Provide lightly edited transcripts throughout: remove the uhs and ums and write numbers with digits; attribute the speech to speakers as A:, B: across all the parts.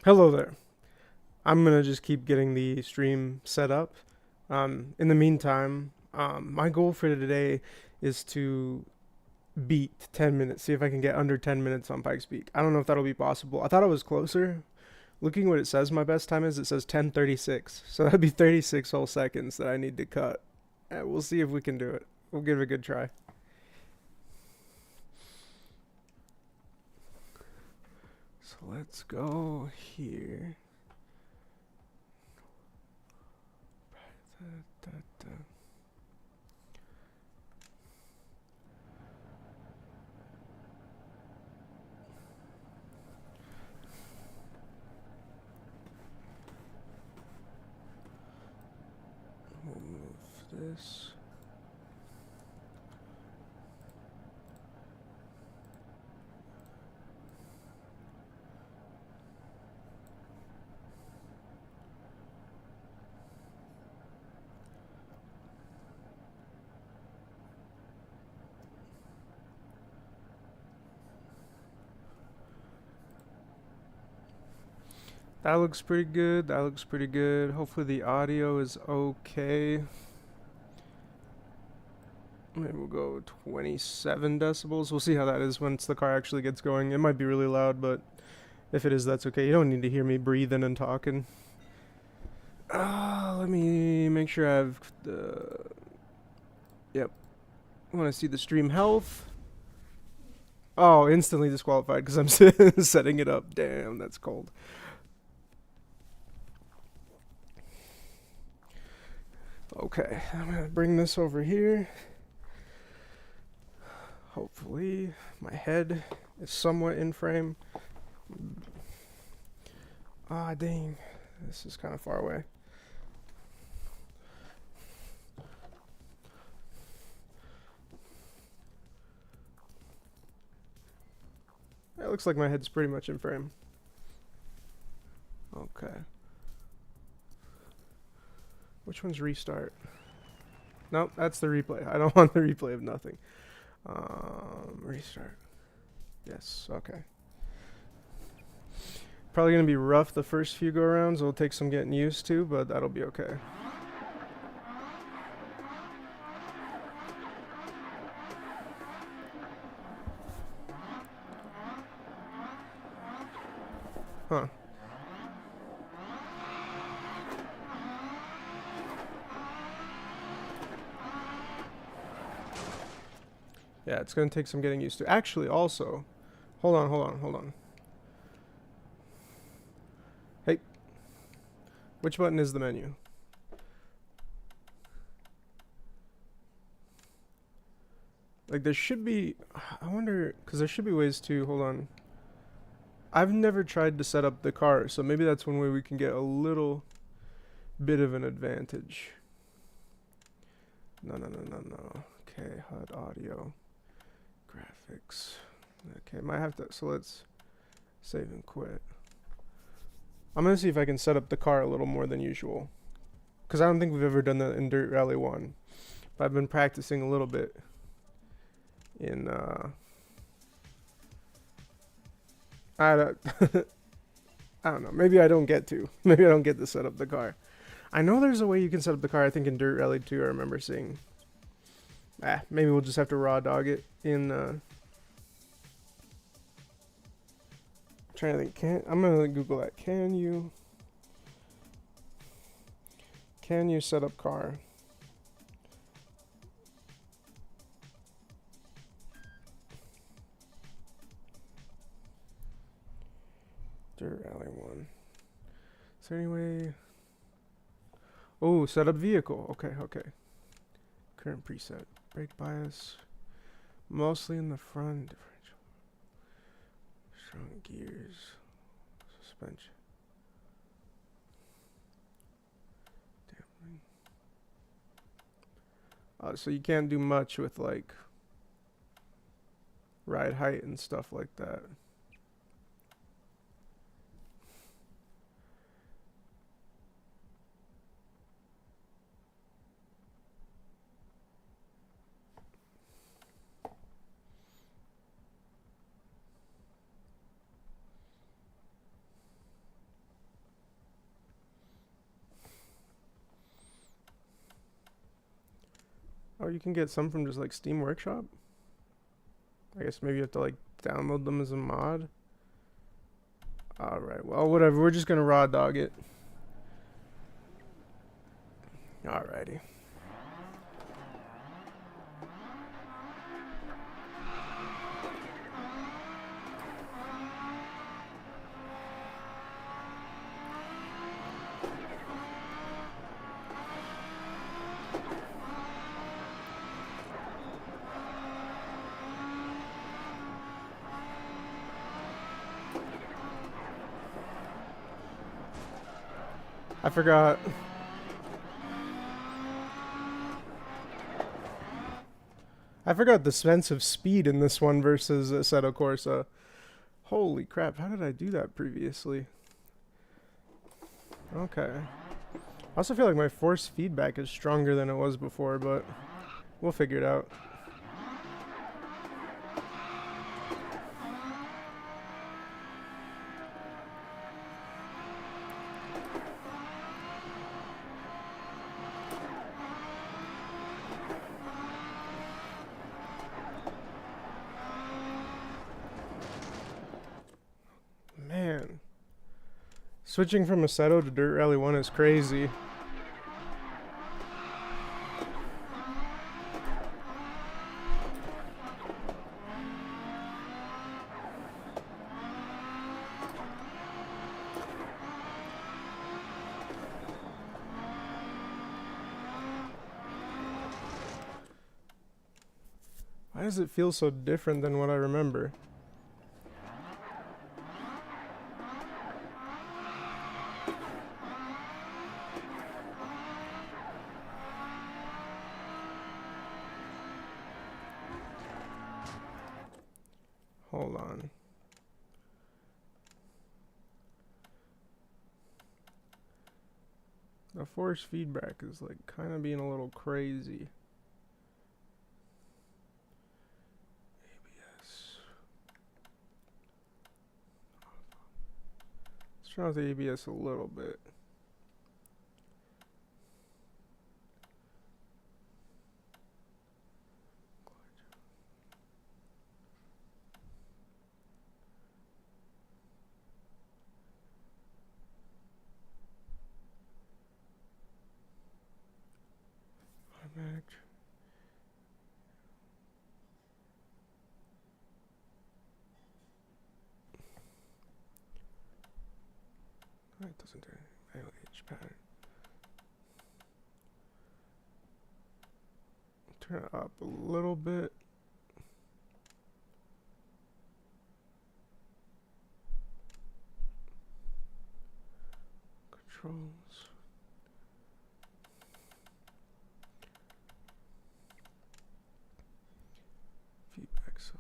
A: Hello there. I'm gonna just keep getting the stream set up. In the meantime, my goal for today is to beat 10 minutes. See if I can get under 10 minutes on Pikes Peak. I don't know if that'll be possible. I thought I was closer. Looking what it says, my best time is it says 10:36. So that'd be 36 whole seconds that I need to cut. We'll see if we can do it. We'll give it a good try. So let's go here. Da, da, da. We'll move this. That looks pretty good. That looks pretty good. Hopefully the audio is okay. Maybe we'll go 27 decibels. We'll see how that is once the car actually gets going. It might be really loud, but if it is, that's okay. You don't need to hear me breathing and talking. Let me make sure I have the... Yep. I want to see the stream health. Oh, instantly disqualified because I'm setting it up. Damn, that's cold. Okay, I'm gonna bring this over here. Hopefully my head is somewhat in frame. Ah, dang. This is kind of far away. It looks like my head's pretty much in frame. Okay. Which one's restart? Nope, that's the replay. I don't want the replay of nothing. Restart. Yes, okay. Probably gonna be rough the first few go-arounds. It'll take some getting used to, but that'll be okay. Huh. Yeah, it's gonna take some getting used to. Actually, also, hold on. Hey, which button is the menu? Like, there should be, I wonder, because there should be ways to, hold on. I've never tried to set up the car, so maybe that's one way we can get a little bit of an advantage. No. Okay, HUD audio. Graphics. Okay, might have to, so let's save and quit. I'm gonna see if I can set up the car a little more than usual. Because I don't think we've ever done that in Dirt Rally 1. But I've been practicing a little bit in, I don't, I don't know. Maybe I don't get to. Maybe I don't get to set up the car. I know there's a way you can set up the car, I think in Dirt Rally 2 I remember seeing. Maybe we'll just have to raw dog it in, trying to think, I'm gonna Google that. Can you set up car? Dirt Rally 1. Is there any way? Oh, set up vehicle. Okay. Current preset. Brake bias. Mostly in the front. Differential. Strong gears. Suspension. Damping. So you can't do much with like ride height and stuff like that. Oh, you can get some from just like Steam Workshop? I guess maybe you have to like download them as a mod. Alright, well, whatever. We're just gonna raw dog it. Alrighty. I forgot. I forgot the sense of speed in this one versus Assetto Corsa. Holy crap, how did I do that previously? Okay. I also feel like my force feedback is stronger than it was before, but we'll figure it out. Man. Switching from Assetto to Dirt Rally 1 is crazy. Why does it feel so different than what I remember? Hold on. The force feedback is like kind of being a little crazy. ABS. Let's turn off the ABS a little bit. Automatic. It doesn't do anything. H pattern. Turn it up a little bit. Controls. Feedback. So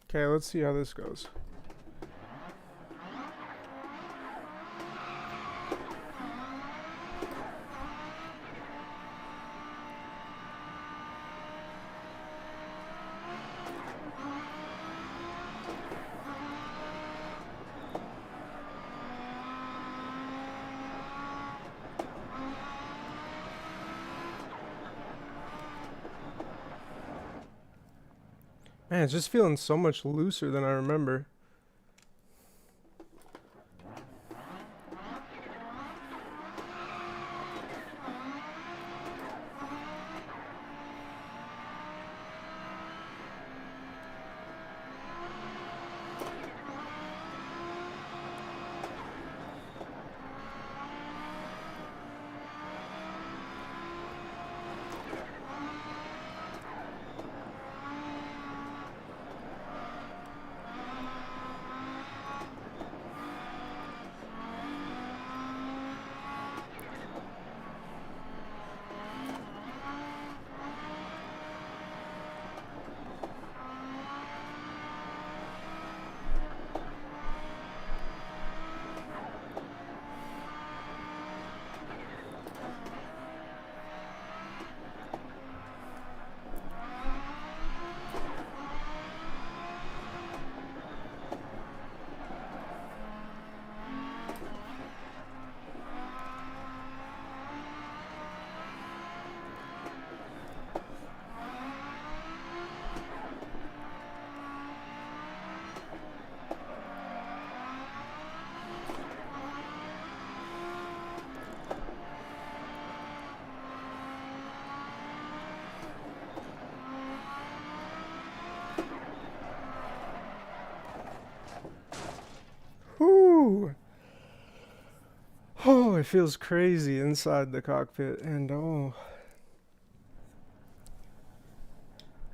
A: okay, let's see how this goes. Man, it's just feeling so much looser than I remember. feels crazy inside the cockpit, and oh,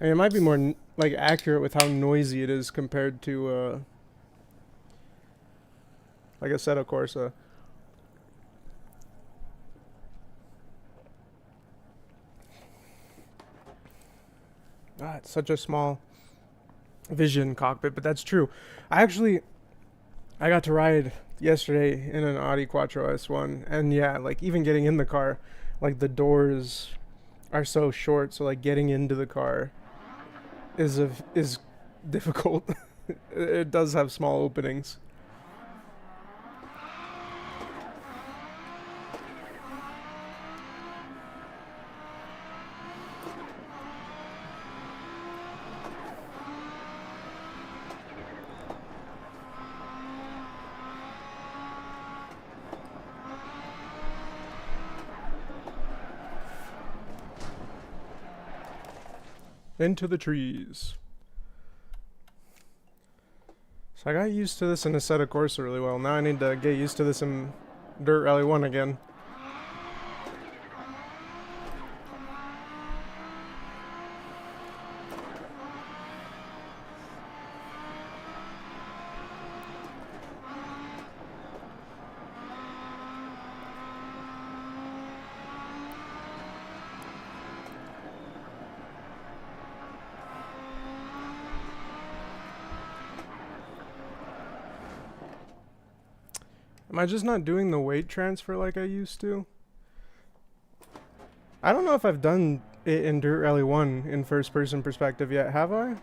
A: I mean, it might be more like accurate with how noisy it is compared to like a Assetto Corsa. Ah, it's such a small vision cockpit, but that's true. I got to ride yesterday in an Audi Quattro S1, and yeah, like even getting in the car, like the doors are so short, so like getting into the car is difficult. It does have small openings. Into the trees. So I got used to this in Assetto Corsa really well. Now I need to get used to this in Dirt Rally 1 again. Am I just not doing the weight transfer like I used to? I don't know if I've done it in Dirt Rally 1 in first person perspective yet, have I?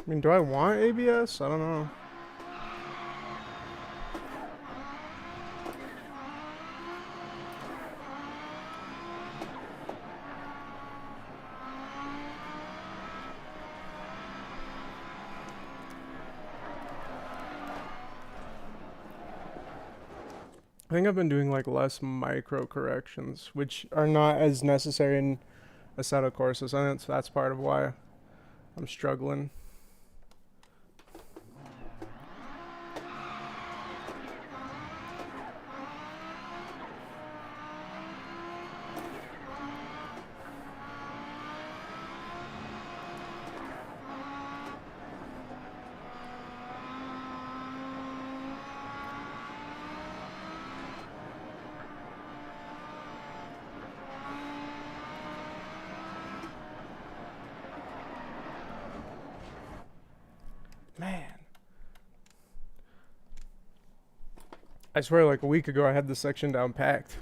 A: I mean, do I want ABS? I don't know. I think I've been doing like less micro corrections, which are not as necessary in Assetto Corsa, so I think that's part of why I'm struggling. Man. I swear like a week ago I had this section down packed.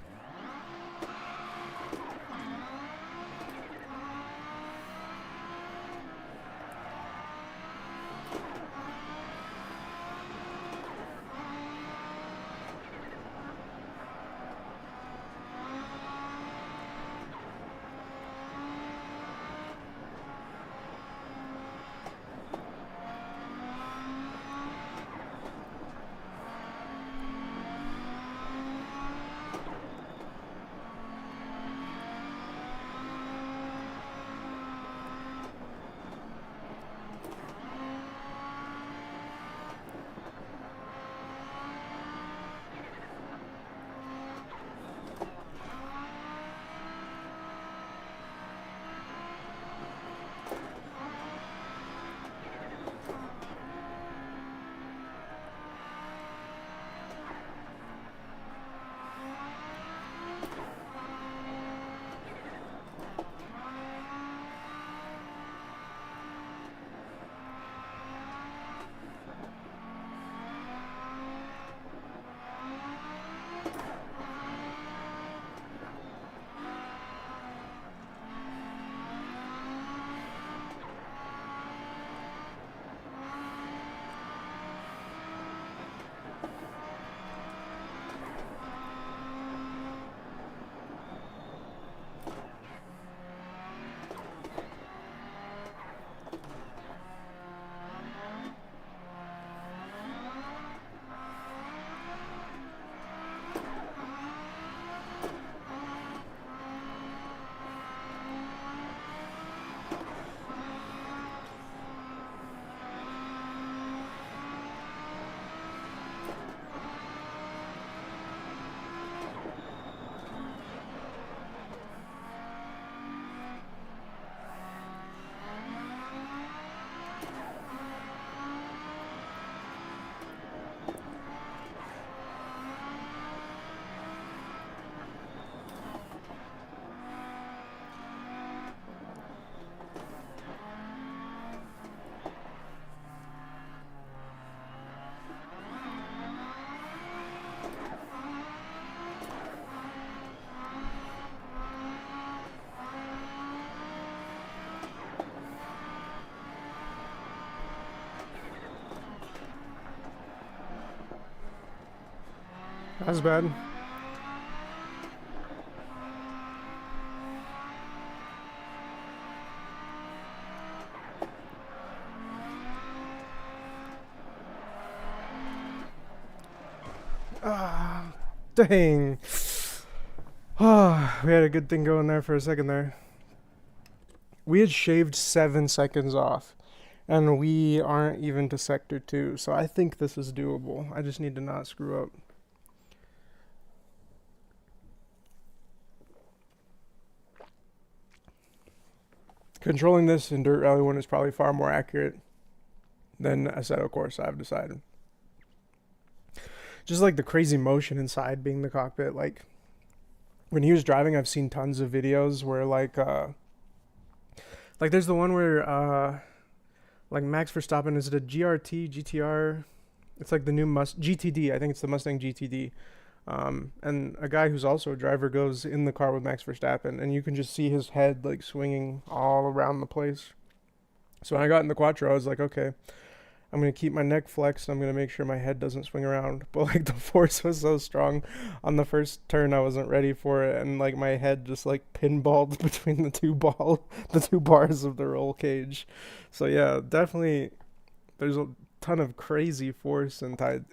A: That's bad. Ah, dang. Ah, we had a good thing going there for a second there. We had shaved 7 seconds off, and we aren't even to sector 2, so I think this is doable. I just need to not screw up. Controlling this in Dirt Rally 1 is probably far more accurate than Assetto Corsa, I've decided. Just like the crazy motion inside being the cockpit. Like, when he was driving, I've seen tons of videos where, like there's the one where, like, Max Verstappen, is it a GRT, GTR? It's like the new GTD, I think it's the Mustang GTD. And a guy who's also a driver goes in the car with Max Verstappen, and you can just see his head like swinging all around the place. So when I got in the Quattro, I was like, okay, I'm gonna keep my neck flexed. I'm gonna make sure my head doesn't swing around. But like the force was so strong on the first turn, I wasn't ready for it, and like my head just like pinballed between the two bars of the roll cage. So yeah, definitely, there's a ton of crazy force inside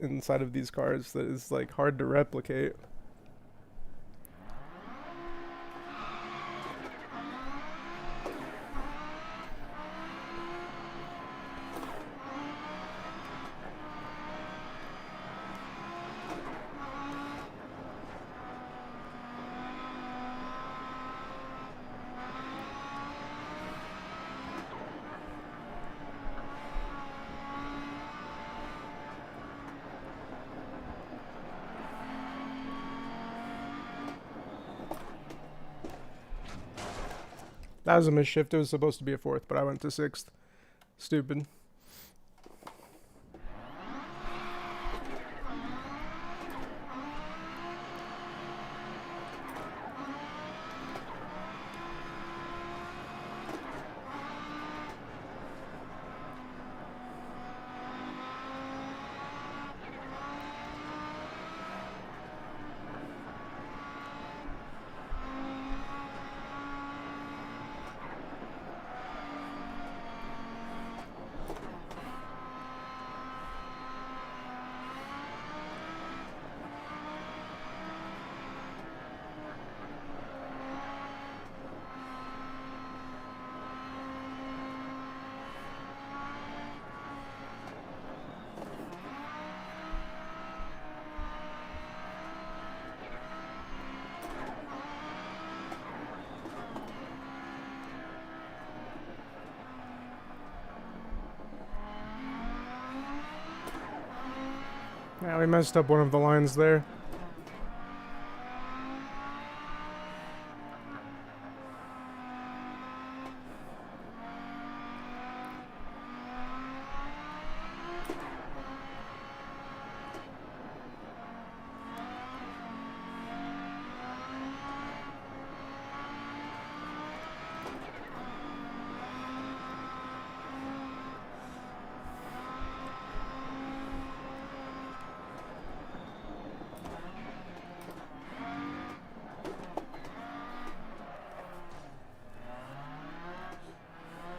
A: of these cars that is like hard to replicate. That was a misshift. It was supposed to be a 4th, but I went to 6th. Stupid. Yeah, we messed up one of the lines there.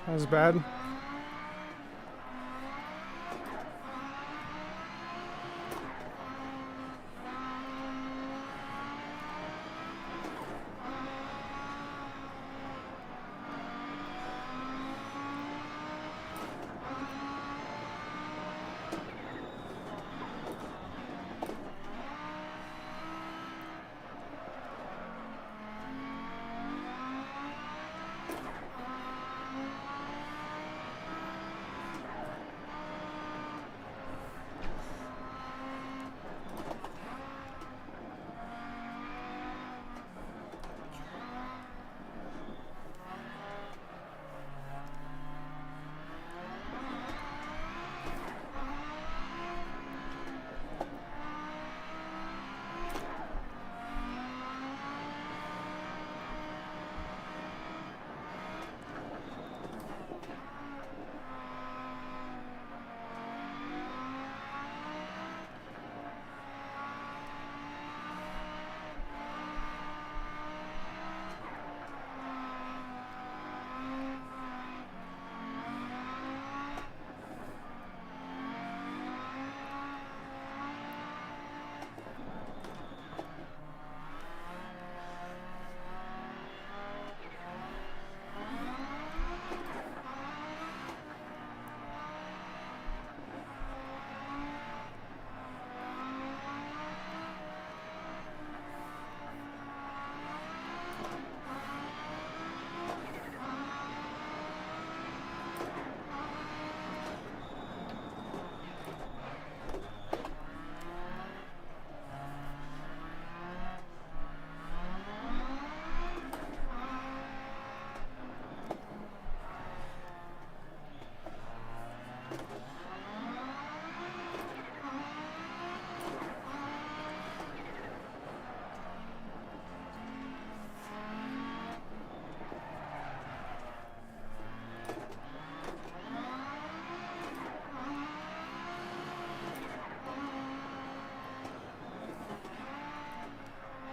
A: That was bad.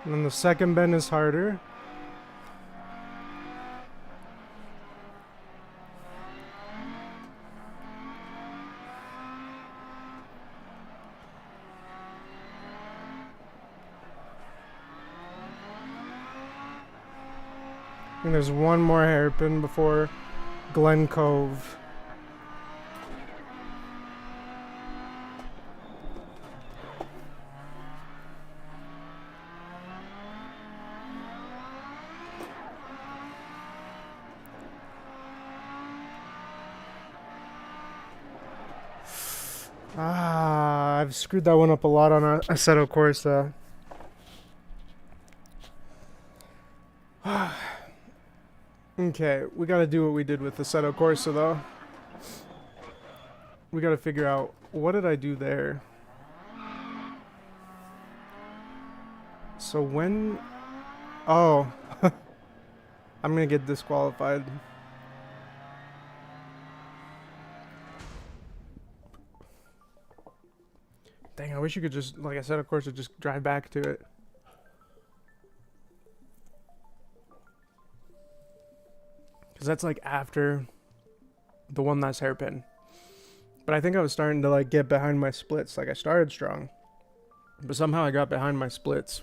A: And then the second bend is harder. And there's one more hairpin before Glen Cove. I've screwed that one up a lot on a Assetto Corsa. Okay, we gotta do what we did with the Assetto Corsa though. We gotta figure out, what did I do there? So when... Oh. I'm gonna get disqualified. Dang, I wish you could just, like I said, of course, just drive back to it. Because that's like after the one last hairpin. But I think I was starting to like get behind my splits. Like I started strong, but somehow I got behind my splits.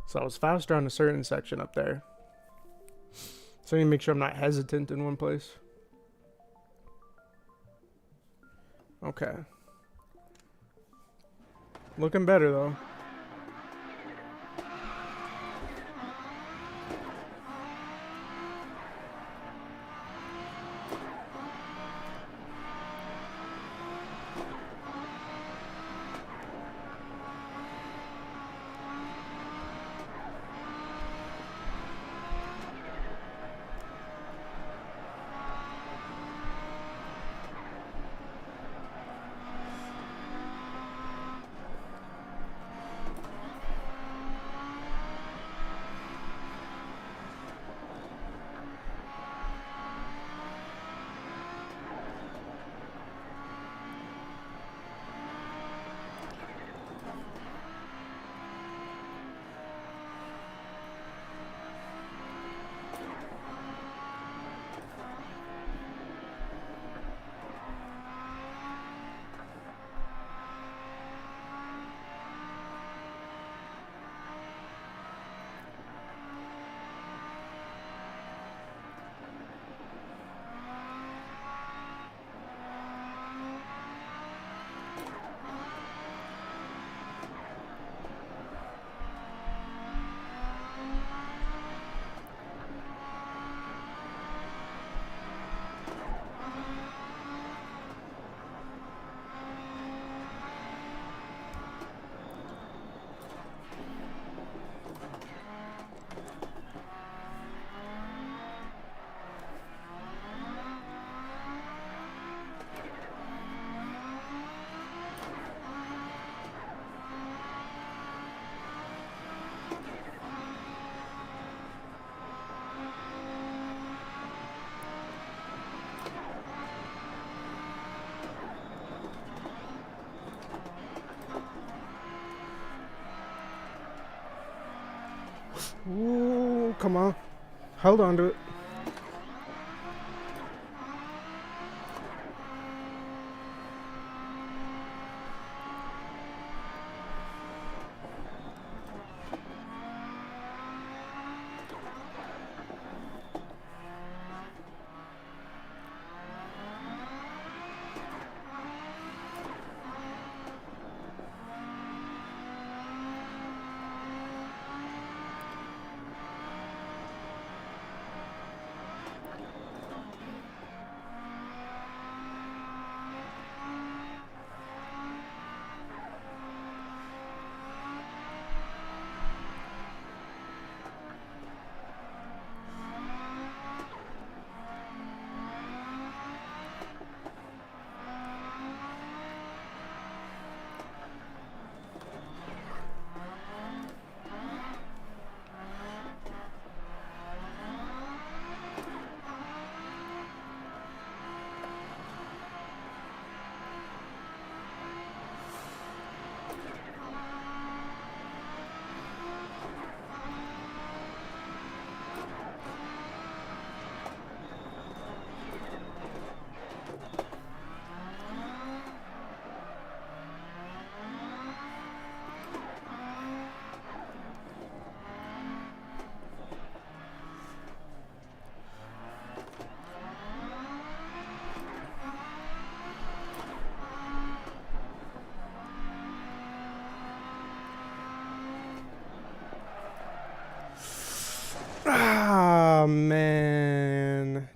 A: So I was faster on a certain section up there. So I need to make sure I'm not hesitant in one place. Okay. Looking better though. Ooh, come on. Hold on to it.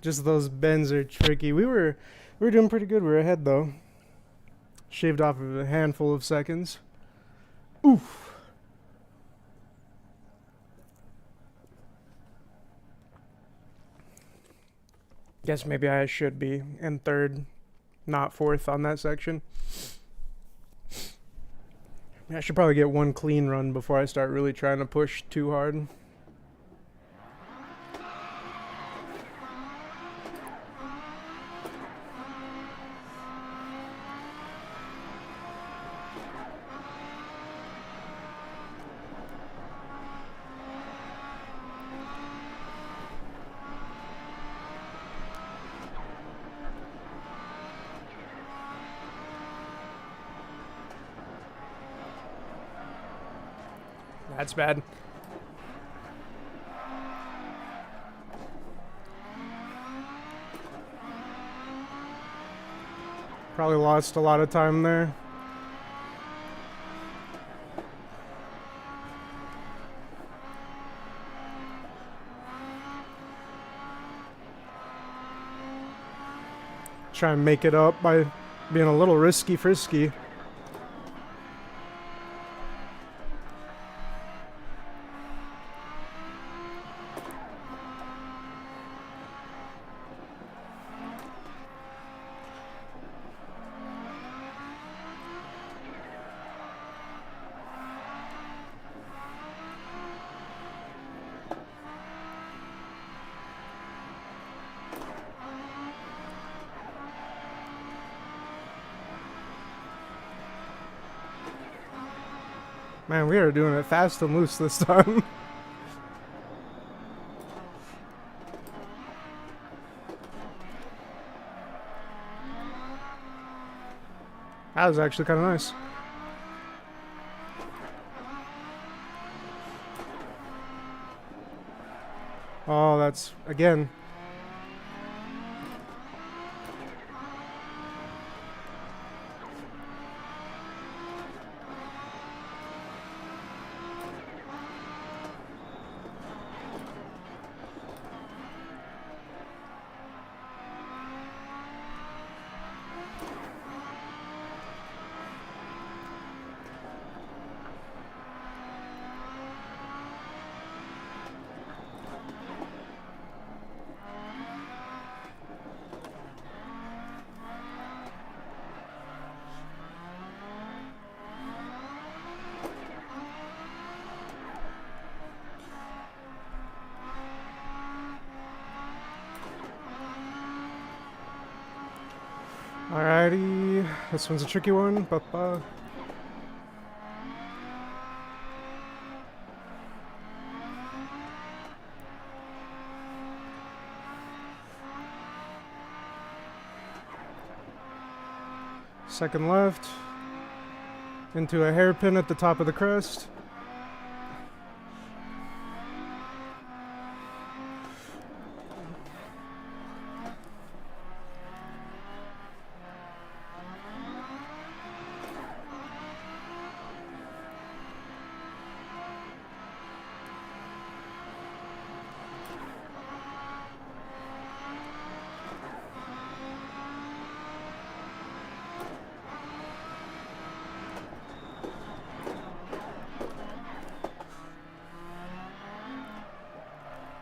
A: Just those bends are tricky. We were doing pretty good. We were ahead though. Shaved off of a handful of seconds. Oof. Guess maybe I should be in third, not fourth on that section. I should probably get one clean run before I start really trying to push too hard. That's bad. Probably lost a lot of time there. Try and make it up by being a little frisky. Man, we are doing it fast and loose this time. That was actually kind of nice. Oh, that's, again. Alrighty, this one's a tricky one. Ba-ba. Second left, into a hairpin at the top of the crest.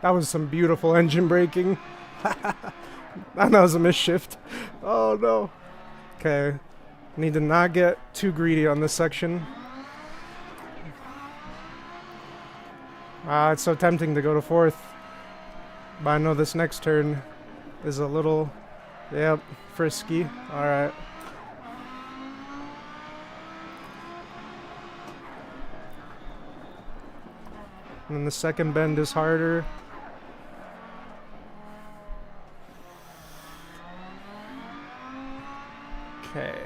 A: That was some beautiful engine braking. That was a misshift. Oh no. Okay. Need to not get too greedy on this section. It's so tempting to go to fourth. But I know this next turn is a little, yep, frisky. Alright. And then the second bend is harder. Okay.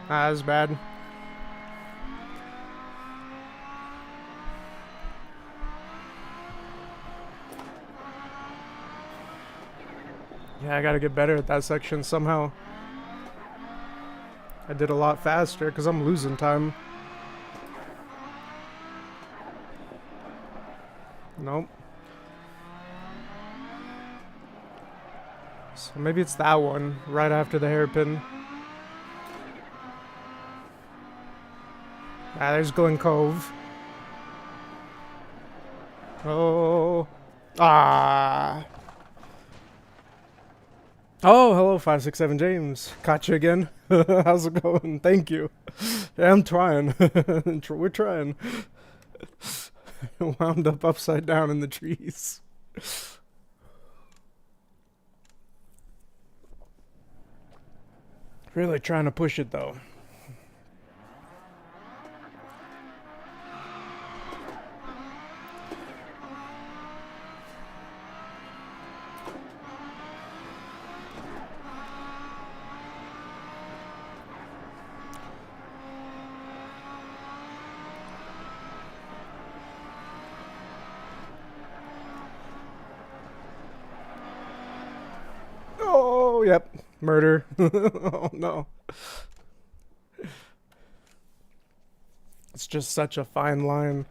A: That was bad. Yeah, I gotta get better at that section somehow. I did a lot faster because I'm losing time. Nope. So maybe it's that one, right after the hairpin. Ah, there's Glen Cove. Oh. Ah. Oh, hello, 567 James. Caught you again. How's it going? Thank you. Yeah, I'm trying. We're trying. Wound up upside down in the trees. Really trying to push it though. Oh, yep. Murder. Oh, no. It's just such a fine line.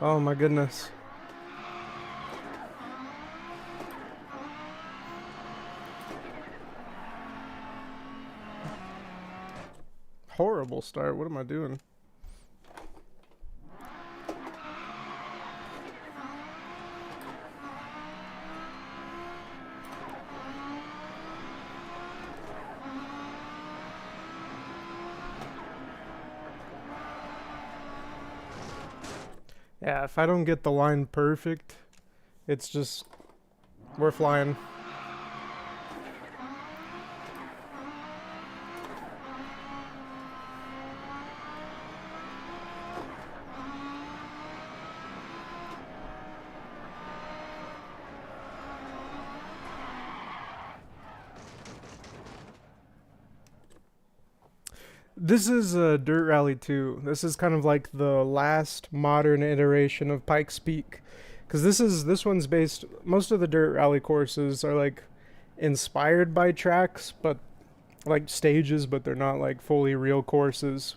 A: Oh, my goodness. Horrible start. What am I doing? Yeah, if I don't get the line perfect, it's just, we're flying. This is a Dirt Rally 2. This is kind of like the last modern iteration of Pikes Peak. Because this one's based, most of the Dirt Rally courses are like inspired by tracks, but like stages, but they're not like fully real courses.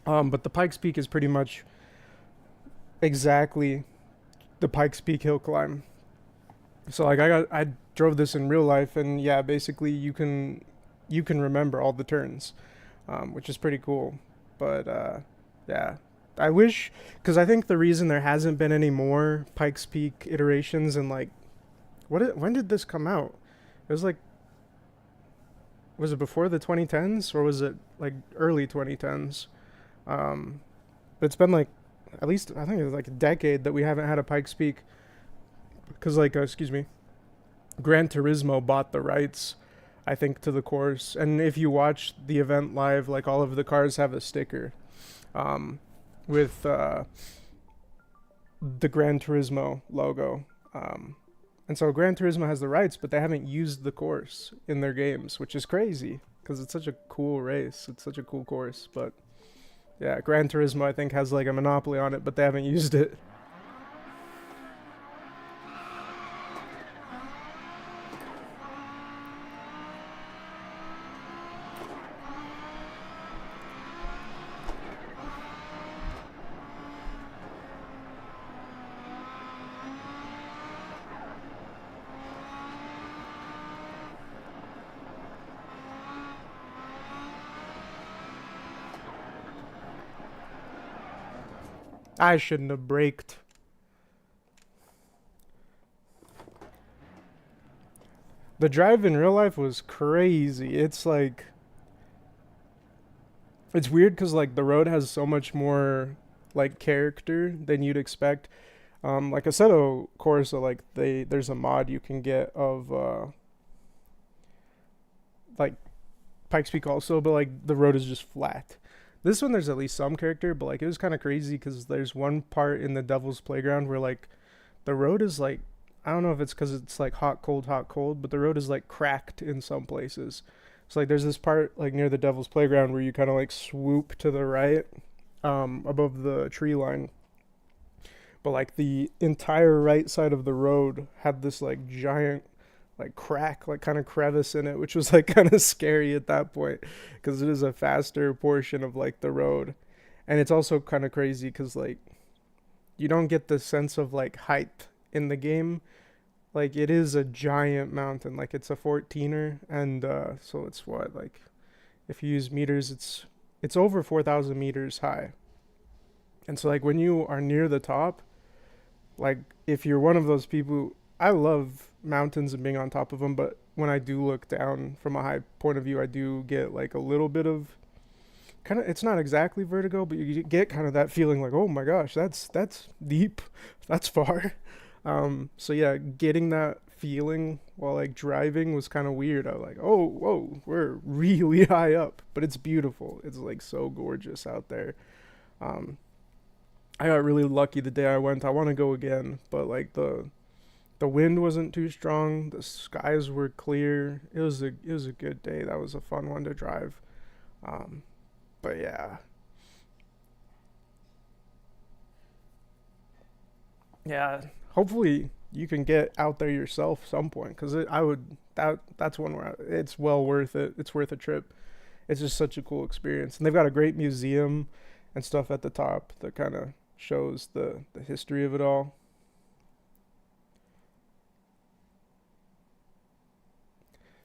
A: But the Pikes Peak is pretty much exactly the Pikes Peak Hillclimb. So like I drove this in real life, and yeah, basically you can remember all the turns, which is pretty cool. But yeah, I wish, because I think the reason there hasn't been any more Pikes Peak iterations, and like, when did this come out? It was like, was it before the 2010s, or was it like early 2010s? But it's been like, at least I think it was like a decade that we haven't had a Pikes Peak, because like excuse me, Gran Turismo bought the rights, I think, to the course. And if you watch the event live, like all of the cars have a sticker with the Gran Turismo logo. And so Gran Turismo has the rights, but they haven't used the course in their games, which is crazy because it's such a cool race. It's such a cool course. But yeah, Gran Turismo, I think, has like a monopoly on it, but they haven't used it. I shouldn't have braked. The drive in real life was crazy. It's like, it's weird because like the road has so much more like character than you'd expect. Like Assetto Corsa, like there's a mod you can get of like Pikes Peak also, but like the road is just flat. This one there's at least some character, but like it was kind of crazy because there's one part in the Devil's Playground where like the road is like, I don't know if it's because it's like hot cold, but the road is like cracked in some places. So like there's this part like near the Devil's Playground where you kind of like swoop to the right above the tree line, but like the entire right side of the road had this like giant like crack, like kind of crevice in it, which was like kind of scary at that point because it is a faster portion of like the road. And it's also kind of crazy because like you don't get the sense of like height in the game. Like it is a giant mountain, like it's a 14er, and so it's what, like if you use meters, it's over 4,000 meters high. And so like when you are near the top, like if you're one of those people, I love mountains and being on top of them, but when I do look down from a high point of view, I do get like a little bit of kind of, it's not exactly vertigo, but you get kind of that feeling like, oh my gosh, that's deep, that's far. So yeah, getting that feeling while like driving was kind of weird. I was like, oh, whoa, we're really high up, but it's beautiful. It's like so gorgeous out there. Um, I got really lucky the day I went. I want to go again, but like the wind wasn't too strong. The skies were clear. It was a good day. That was a fun one to drive. Um, but yeah, yeah. Hopefully you can get out there yourself some point, because I would, that's one where it's well worth it. It's worth a trip. It's just such a cool experience, and they've got a great museum and stuff at the top that kind of shows the history of it all.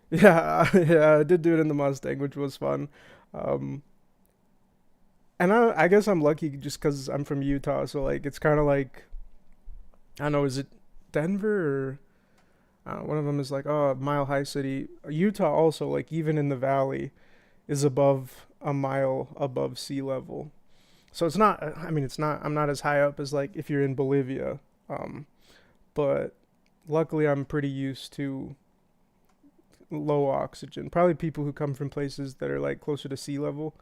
A: Yeah, yeah, I did do it in the Mustang, which was fun. Um, and I guess I'm lucky just because I'm from Utah, so like it's kind of like, I don't know, is it Denver or one of them is like, oh, Mile High City. Utah also, like even in the valley, is above a mile above sea level. So it's not. I mean, it's not. I'm not as high up as like if you're in Bolivia. Um, but luckily, I'm pretty used to low oxygen. Probably people who come from places that are like closer to sea level,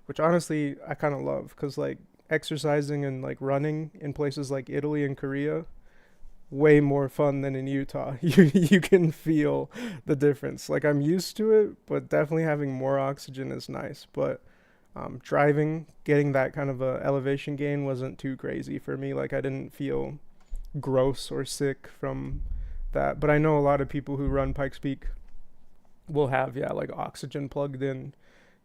A: which honestly I kind of love, because like exercising and like running in places like Italy and Korea, way more fun than in Utah. You can feel the difference. Like I'm used to it, but definitely having more oxygen is nice. But driving, getting that kind of a elevation gain wasn't too crazy for me. Like I didn't feel gross or sick from that. But I know a lot of people who run Pikes Peak will have, yeah, like oxygen plugged in,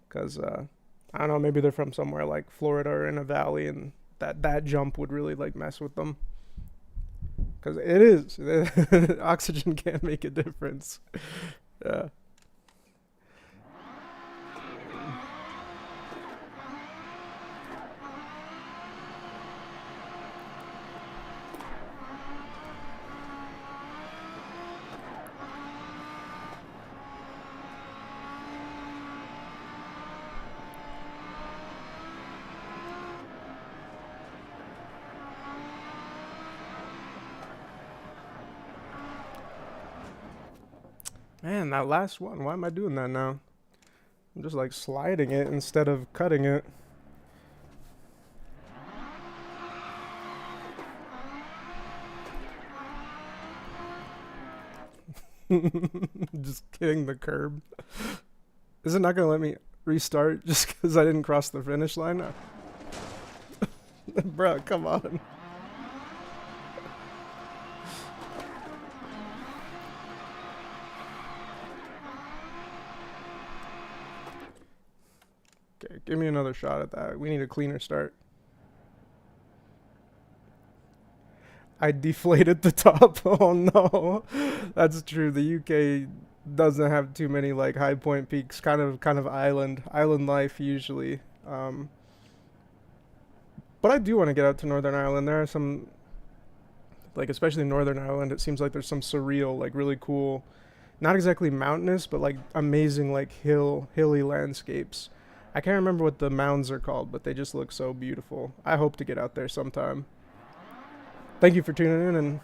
A: because I don't know, maybe they're from somewhere like Florida or in a valley, and that jump would really like mess with them, because it is oxygen can make a difference. Yeah. Man, that last one, why am I doing that now? I'm just like sliding it instead of cutting it. Just hitting the curb. Is it not gonna let me restart just because I didn't cross the finish line? Bruh, come on. Okay, give me another shot at that. We need a cleaner start. I deflated the top. Oh no. That's true. The UK doesn't have too many like high point peaks. Kind of island life usually. Um, but I do want to get out to Northern Ireland. There are some, like especially Northern Ireland, it seems like there's some surreal, like really cool, not exactly mountainous, but like amazing like hilly landscapes. I can't remember what the mounds are called, but they just look so beautiful. I hope to get out there sometime. Thank you for tuning in, and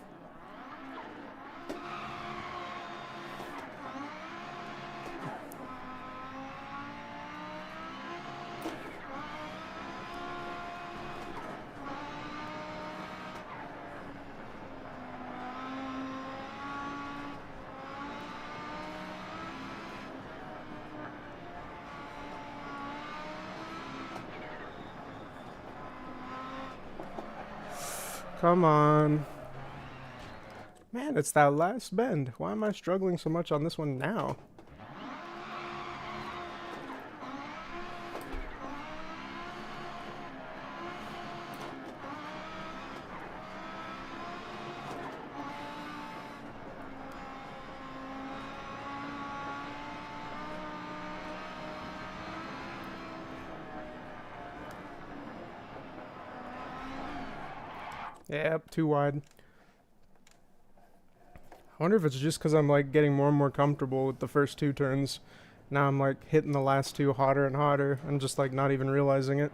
A: come on. Man, it's that last bend. Why am I struggling so much on this one now? Yep, too wide. I wonder if it's just because I'm like getting more and more comfortable with the first two turns. Now I'm like hitting the last two hotter and hotter and just like not even realizing it.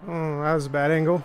A: Oh, that was a bad angle.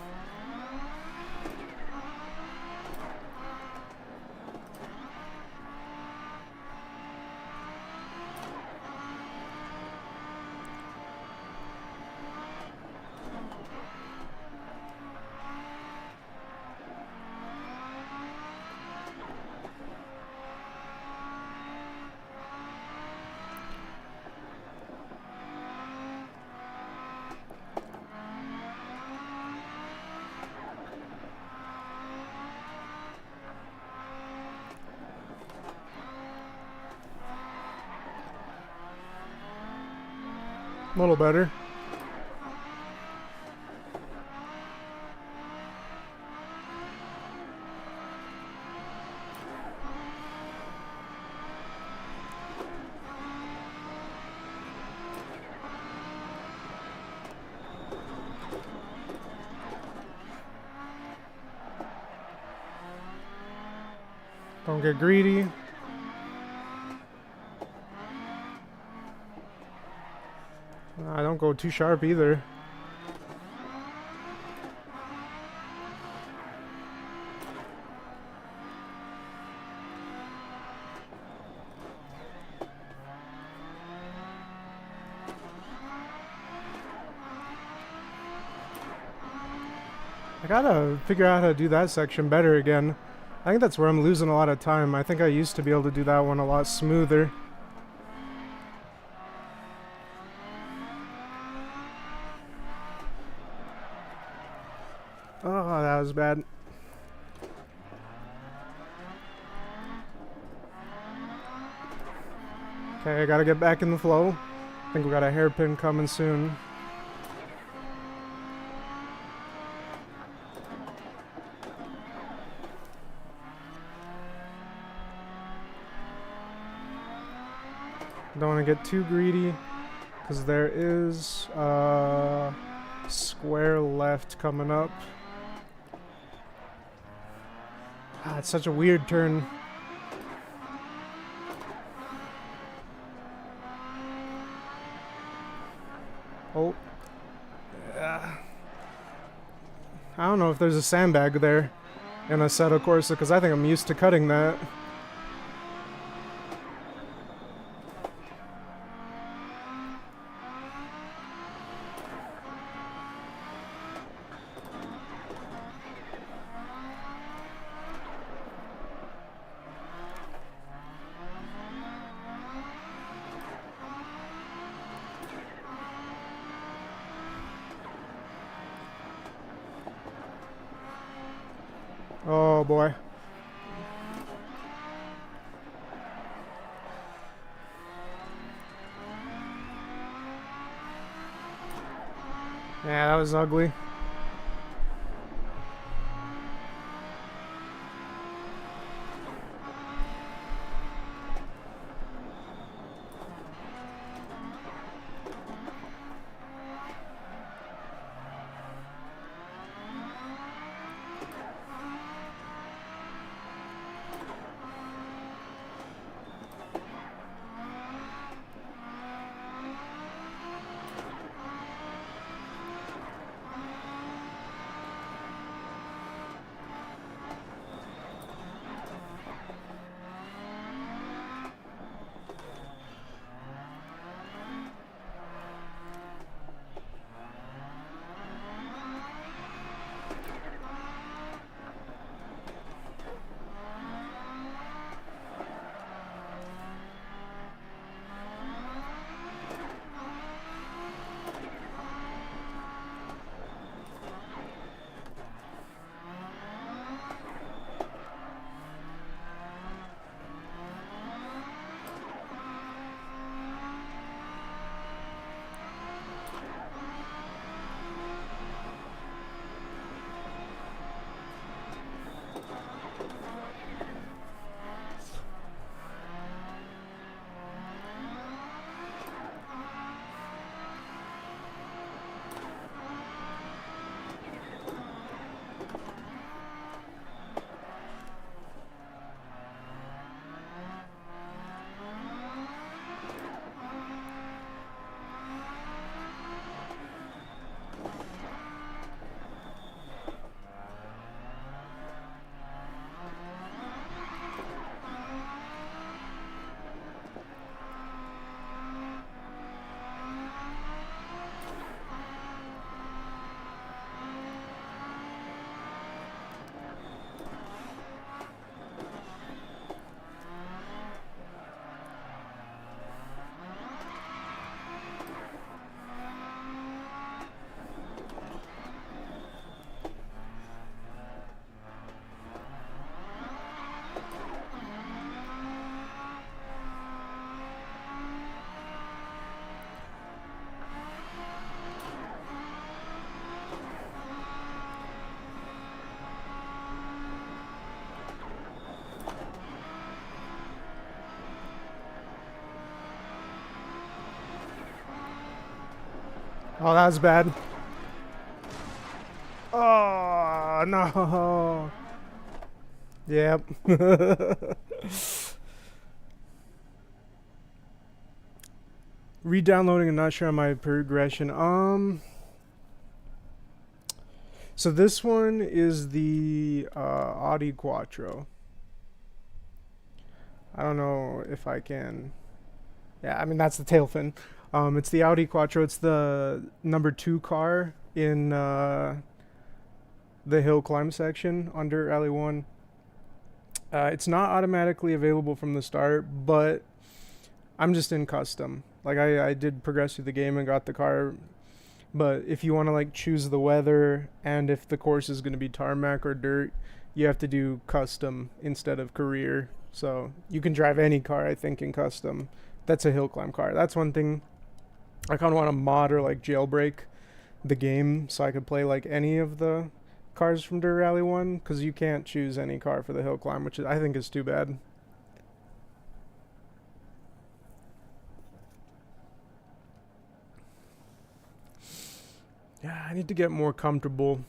A: A little better. Don't get greedy. I don't go too sharp either. I gotta figure out how to do that section better again. I think that's where I'm losing a lot of time. I think I used to be able to do that one a lot smoother. Oh, that was bad. Okay, I gotta get back in the flow. I think we got a hairpin coming soon. Don't want to get too greedy because there is a square left coming up. Ah, it's such a weird turn. Oh. I don't know if there's a sandbag there in Assetto Corsa, because I think I'm used to cutting that. Oh boy. Yeah, that was ugly. Oh, that was bad. Oh, no. Yep. Re-downloading and not sure on my progression. So this one is the Audi Quattro. I don't know if I can. Yeah, I mean that's the tail fin. It's the Audi Quattro. It's the number 2 car in the hill climb section under Alley 1. It's not automatically available from the start, but I'm just in custom. Like I did progress through the game and got the car, but if you want to like choose the weather and if the course is going to be tarmac or dirt, you have to do custom instead of career. So you can drive any car, I think, in custom. That's a hill climb car. That's one thing I kind of want to mod or like jailbreak the game so I could play like any of the cars from Dirt Rally 1, because you can't choose any car for the hill climb, which I think is too bad. Yeah, I need to get more comfortable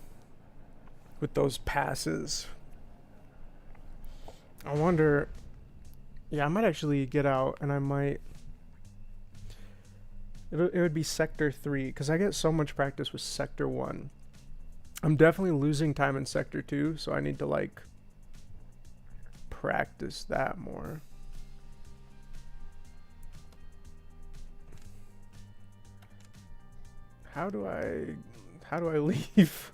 A: with those passes. I wonder. Yeah, I might actually get out and I might It would be Sector 3, because I get so much practice with Sector 1. I'm definitely losing time in Sector 2, so I need to, like, practice that more. How do I leave?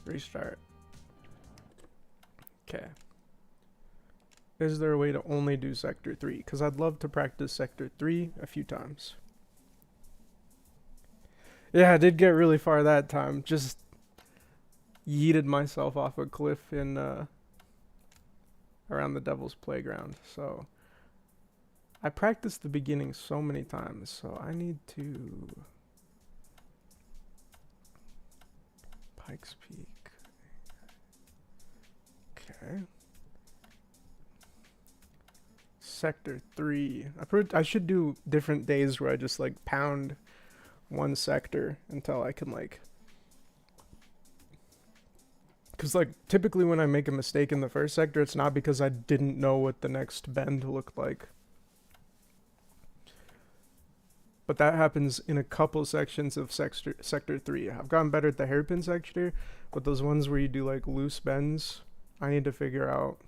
A: Restart. Okay. Is there a way to only do Sector 3? Because I'd love to practice Sector 3 a few times. Yeah, I did get really far that time. Just yeeted myself off a cliff in around the Devil's Playground. So I practiced the beginning so many times, so I need to... Pikes Peak. Okay. Sector 3. I should do different days where I just like pound one sector until I can like... Because like typically when I make a mistake in the first sector, it's not because I didn't know what the next bend looked like. But that happens in a couple sections of sector 3. I've gotten better at the hairpin sector, but those ones where you do like loose bends, I need to figure out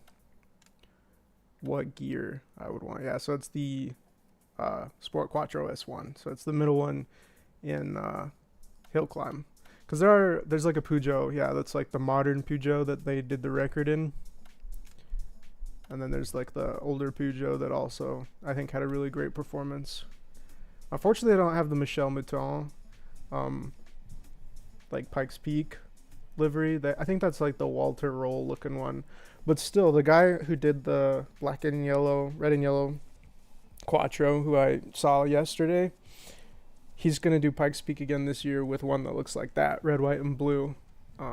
A: what gear I would want. Yeah, so it's the Audi Quattro S1. So it's the middle one in Hillclimb. Because there's like a Peugeot, yeah, that's like the modern Peugeot that they did the record in. And then there's like the older Peugeot that also, I think, had a really great performance. Unfortunately, I don't have the Michel Mouton, like Pikes Peak livery. I think that's like the Walter Roll looking one. But still, the guy who did the red and yellow Quattro, who I saw yesterday, he's going to do Pikes Peak again this year with one that looks like that, red, white, and blue.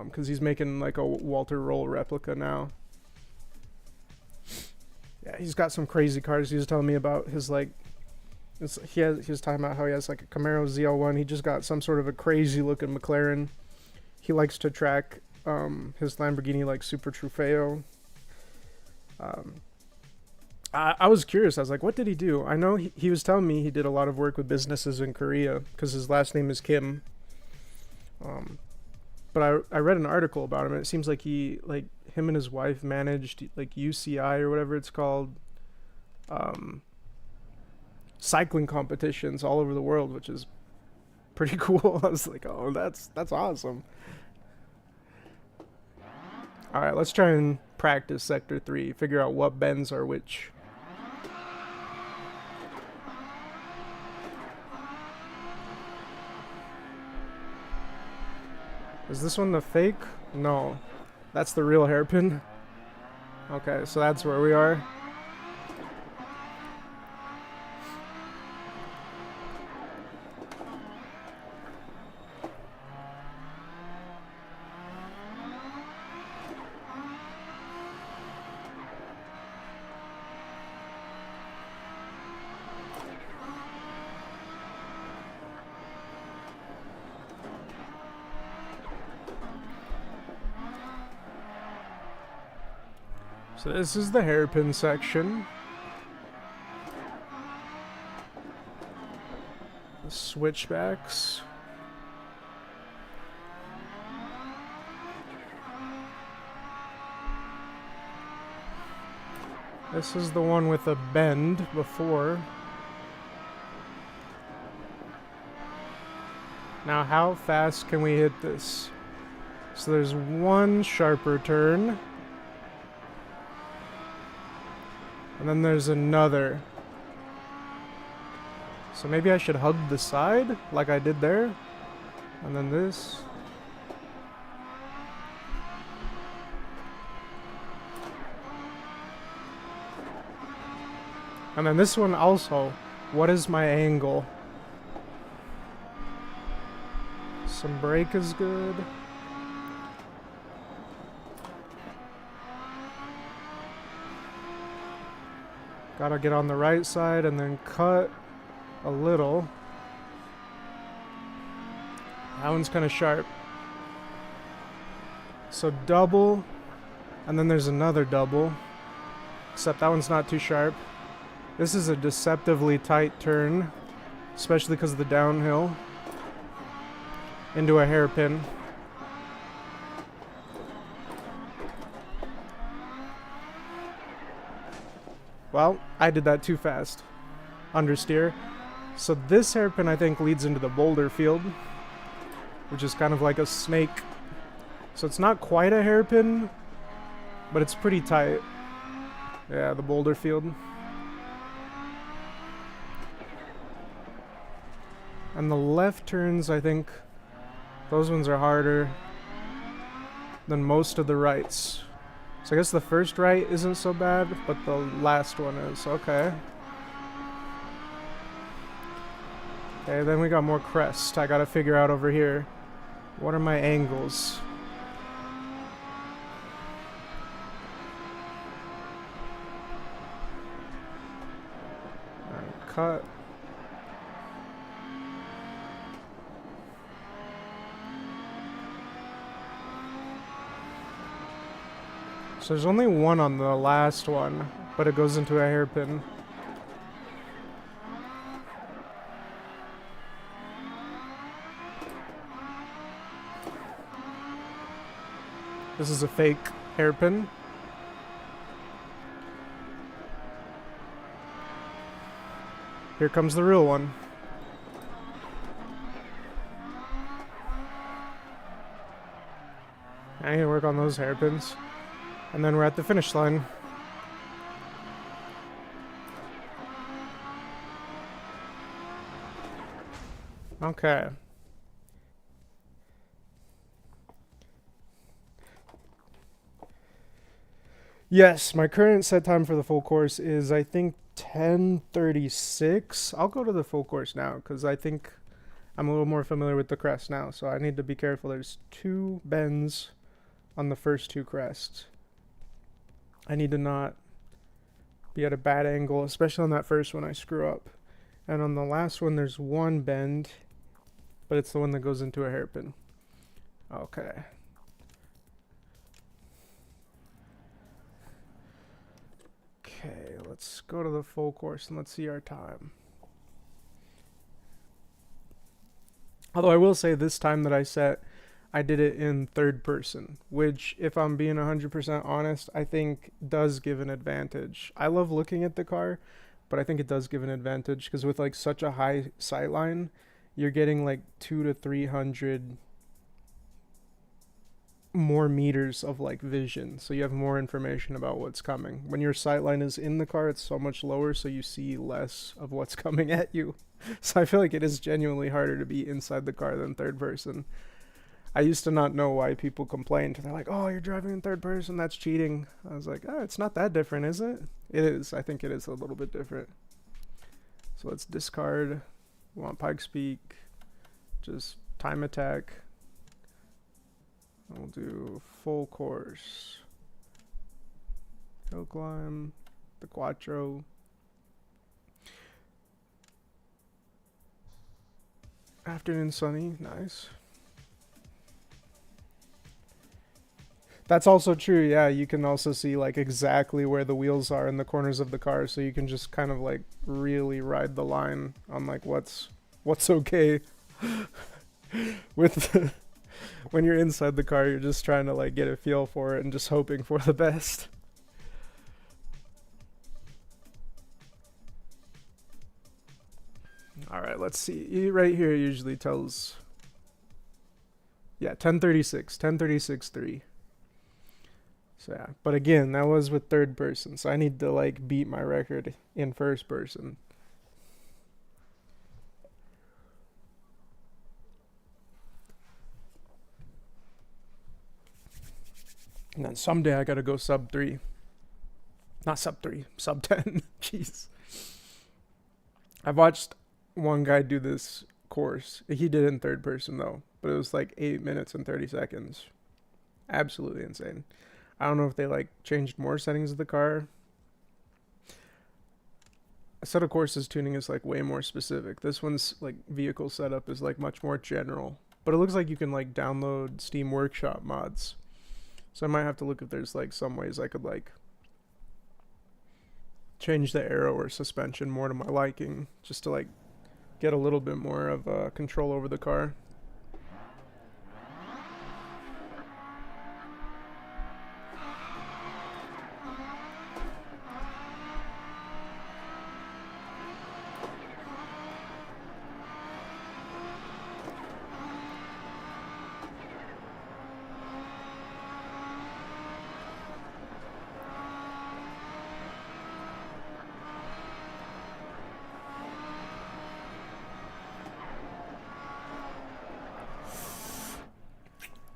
A: Because he's making like a Walter Roll replica now. Yeah, he's got some crazy cars. He was telling me about his like... He was talking about how he has like a Camaro ZL1. He just got some sort of a crazy looking McLaren. He likes to track his Lamborghini like Super Trofeo. I was curious. I was like, what did he do? I know he was telling me he did a lot of work with businesses in Korea because his last name is Kim. But I read an article about him, and it seems like him and his wife managed like UCI or whatever it's called. Cycling competitions all over the world, which is pretty cool. I was like, oh, that's awesome. All right, let's try and practice Sector 3, figure out what bends are which. Is this one the fake? No, that's the real hairpin. Okay, so that's where we are. So this is the hairpin section. The switchbacks. This is the one with a bend before. Now how fast can we hit this? So there's one sharper turn. And then there's another. So maybe I should hug the side like I did there. And then this. And then this one also. What is my angle? Some brake is good. Gotta get on the right side and then cut a little. That one's kind of sharp. So double, and then there's another double. Except that one's not too sharp. This is a deceptively tight turn. especially because of the downhill, into a hairpin. Well, I did that too fast. Understeer. So this hairpin, I think, leads into the boulder field, which is kind of like a snake. So it's not quite a hairpin, but it's pretty tight. Yeah, the boulder field. And the left turns, I think, those ones are harder than most of the rights. So I guess the first right isn't so bad, but the last one is. Okay. Okay, then we got more crest. I gotta figure out over here. What are my angles? Alright, cut. So there's only one on the last one, but it goes into a hairpin. This is a fake hairpin. Here comes the real one. I need to work on those hairpins. And then we're at the finish line. Okay. Yes, my current set time for the full course is, I think, 10:36. I'll go to the full course now because I think I'm a little more familiar with the crest now, so I need to be careful. There's 2 bends on the first 2 crests. I need to not be at a bad angle, especially on that first one I screw up. And on the last one, there's 1 bend, but it's the one that goes into a hairpin. Okay. Okay, let's go to the full course and let's see our time. Although I will say this time that I set, I did it in third person, which, if I'm being 100% honest, I think does give an advantage. I love looking at the car, but I think it does give an advantage because with like such a high sight line, you're getting like 200 to 300 more meters of like vision, so you have more information about what's coming. When your sight line is in the car, it's so much lower, so you see less of what's coming at you. So I feel like it is genuinely harder to be inside the car than third person. I used to not know why people complained. They're like, oh, you're driving in third person, that's cheating. I was like, oh, it's not that different, is it? It is. I think it is a little bit different. So let's discard. We want Pikes Peak. Just time attack. We'll do full course. Hillclimb. The Quattro. Afternoon sunny. Nice. That's also true, yeah. You can also see like exactly where the wheels are in the corners of the car, so you can just kind of like really ride the line on like what's okay. With the, when you're inside the car, you're just trying to like get a feel for it and just hoping for the best. All right, let's see. Right here it usually tells, yeah, 10:36:3. So yeah, but again, that was with third person, so I need to like beat my record in first person. And then someday I gotta go sub 3. Not sub 3, sub 10. Jeez. I've watched one guy do this course. He did it in third person though, but it was like 8 minutes and 30 seconds. Absolutely insane. I don't know if they like changed more settings of the car. A set of courses tuning is like way more specific. This one's like vehicle setup is like much more general, but it looks like you can like download Steam Workshop mods. So I might have to look if there's like some ways I could like change the aero or suspension more to my liking, just to like get a little bit more of control over the car.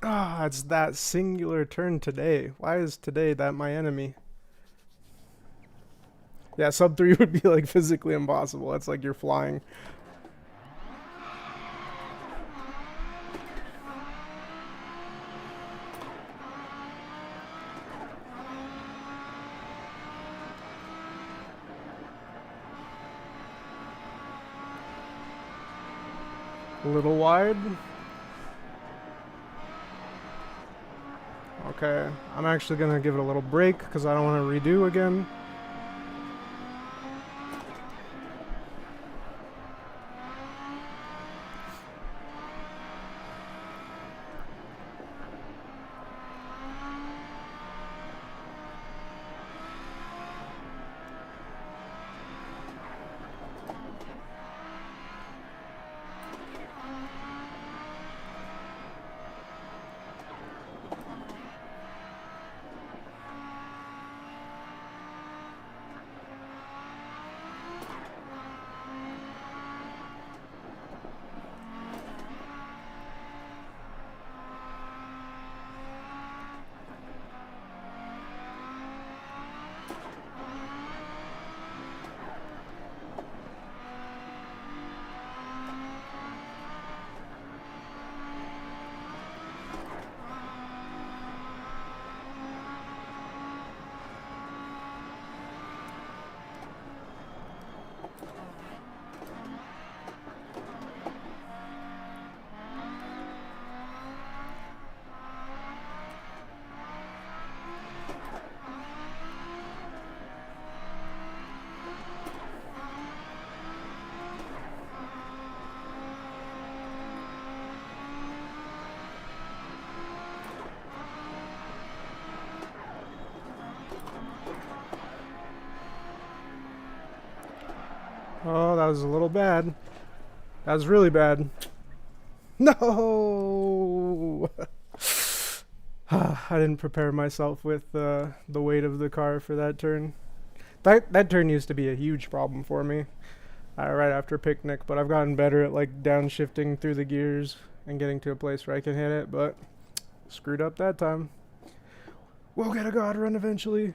A: Ah, it's that singular turn today. Why is today that my enemy? Yeah, sub 3 would be like physically impossible. That's like you're flying. A little wide. Okay, I'm actually gonna give it a little break because I don't want to redo again. Oh, that was a little bad. That was really bad. No! I didn't prepare myself with the weight of the car for that turn. That turn used to be a huge problem for me right after picnic, but I've gotten better at like downshifting through the gears and getting to a place where I can hit it, but screwed up that time. We'll get a God run eventually.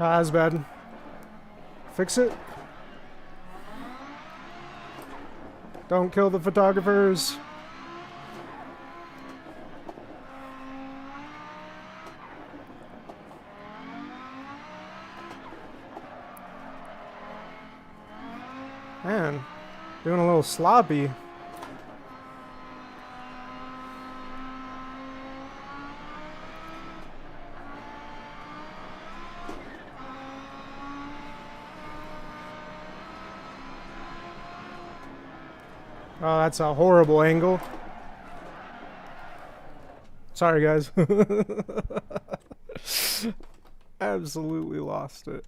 A: Ah, that's bad. Fix it. Don't kill the photographers. Man, doing a little sloppy. Oh, that's a horrible angle. Sorry, guys. Absolutely lost it.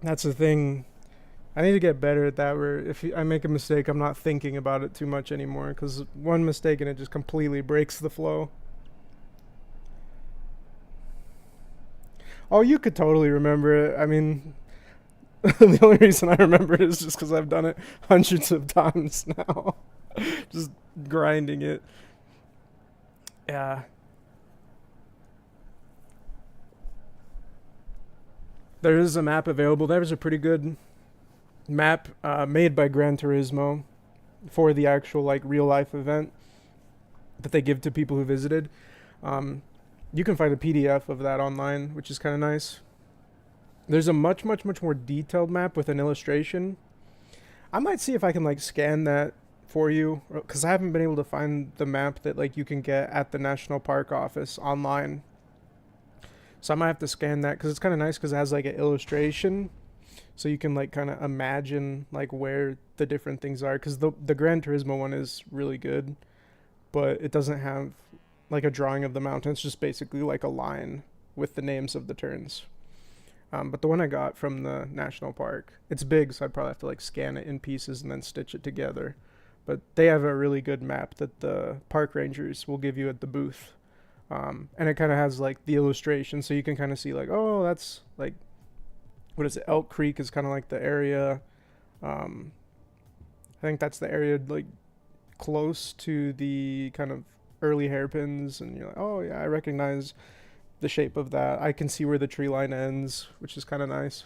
A: That's the thing. I need to get better at that, where if I make a mistake, I'm not thinking about it too much anymore, because one mistake and it just completely breaks the flow. Oh, you could totally remember it. I mean, the only reason I remember it is just because I've done it hundreds of times now. Just grinding it. Yeah. There is a map available. There's a pretty good map made by Gran Turismo for the actual like real life event that they give to people who visited. Um, you can find a PDF of that online, which is kind of nice. There's a much more detailed map with an illustration. I might see if I can like scan that for you, because I haven't been able to find the map that like you can get at the national park office online. So I might have to scan that, because it's kind of nice because it has like an illustration, so you can like kind of imagine like where the different things are. Because the Gran Turismo one is really good, but it doesn't have like a drawing of the mountain. It's just basically like a line with the names of the turns. But the one I got from the national park, it's big, so I'd probably have to like scan it in pieces and then stitch it together. But they have a really good map that the park rangers will give you at the booth. And it kind of has like the illustration, so you can kind of see like, oh, that's like, what is it? Elk Creek is kind of like the area. I think that's the area like close to the kind of early hairpins, and you're like, oh yeah, I recognize the shape of that. I can see where the tree line ends, which is kind of nice.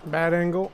A: Bad angle.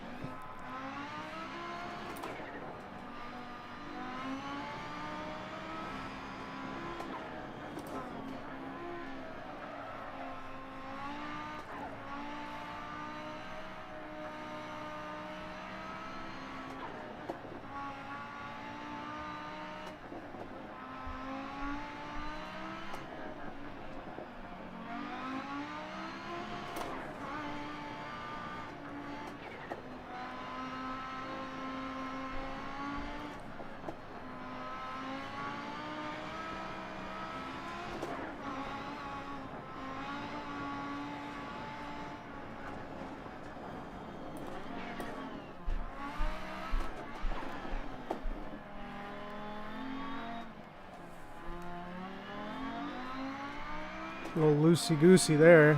A: A little loosey-goosey there.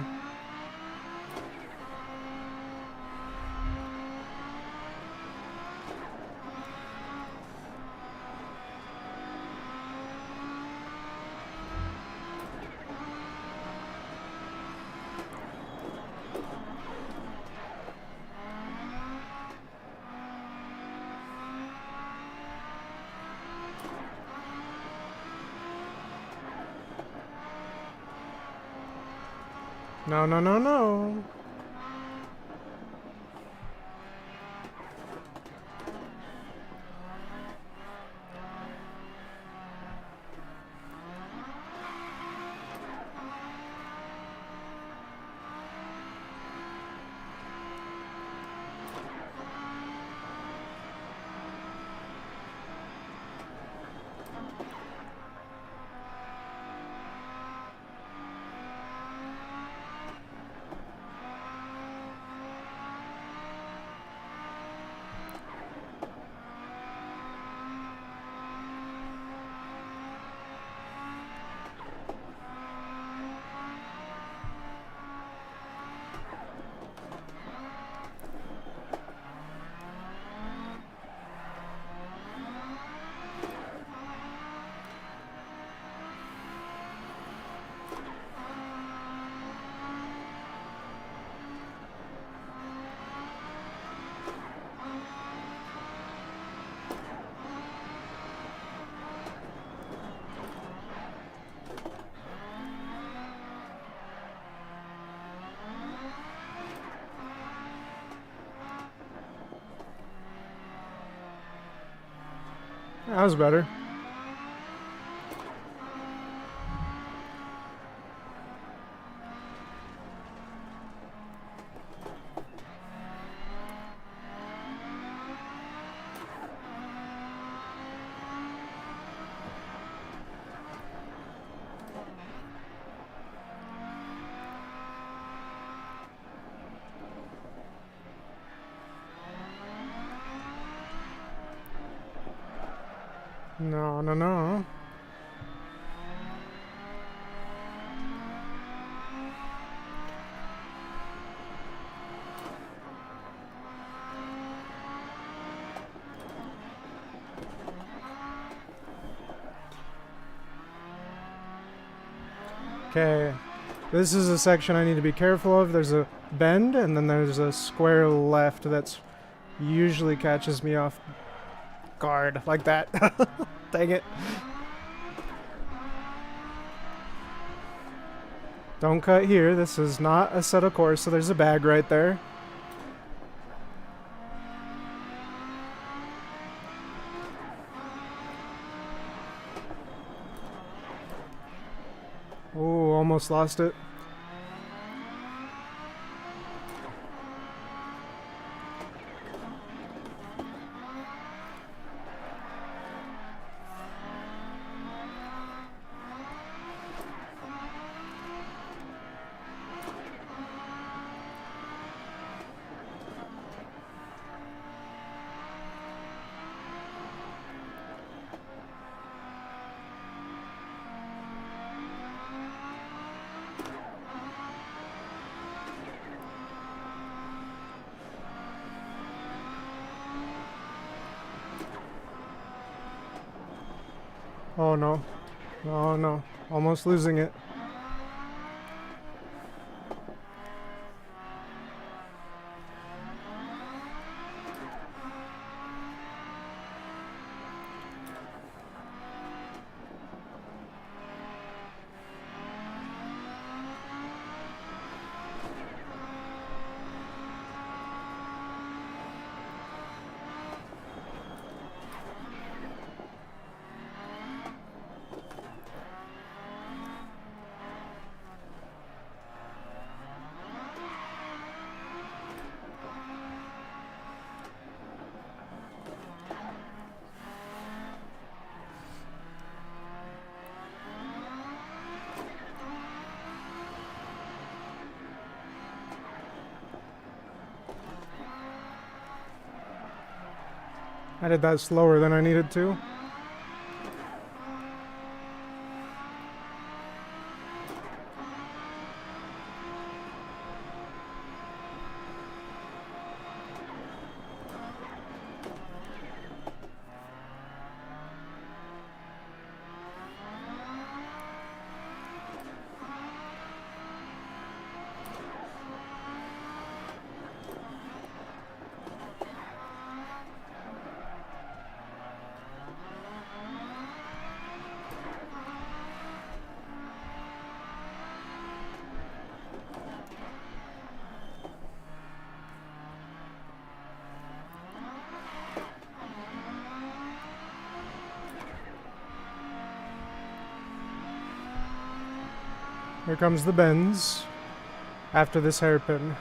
A: No, no, no, no. That was better. No, no, no. Okay, this is a section I need to be careful of. There's a bend, and then there's a square left that's usually catches me off guard, like that. Dang it. Don't cut here. This is not a set of course, so there's a bag right there. Oh, almost lost it. Oh no. Oh no. Almost losing it. I did that slower than I needed to. Here comes the bends after this hairpin.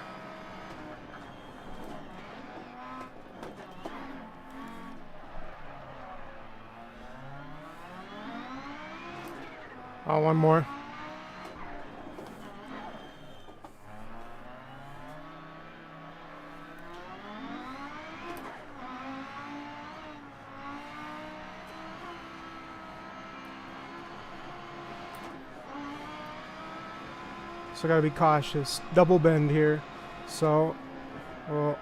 A: Oh, one more. So gotta be cautious. Double bend here. So we'll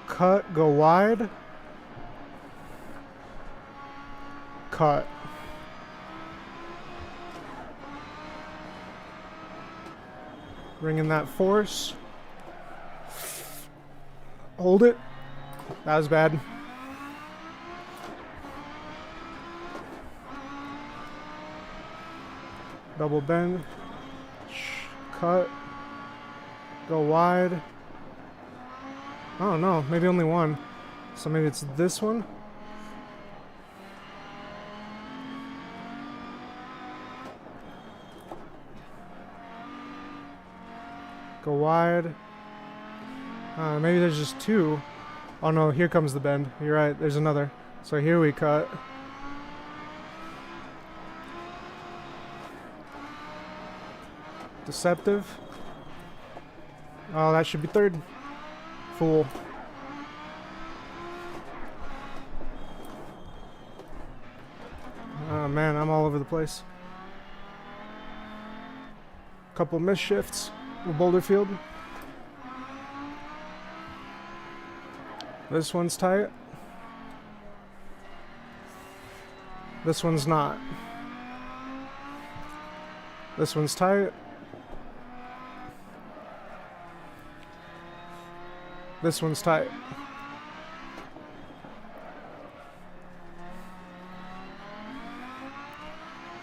A: cut, go wide. Cut. Bring in that force. Hold it. That was bad. Double bend, cut, go wide. I don't know, maybe only one. So maybe it's this one. Go wide. Maybe there's just two. Oh no, here comes the bend. You're right, there's another. So here we cut. Deceptive. Oh, that should be third. Fool. Oh man, I'm all over the place. Couple miss shifts with Boulder Field. This one's tight. This one's not. This one's tight. This one's tight.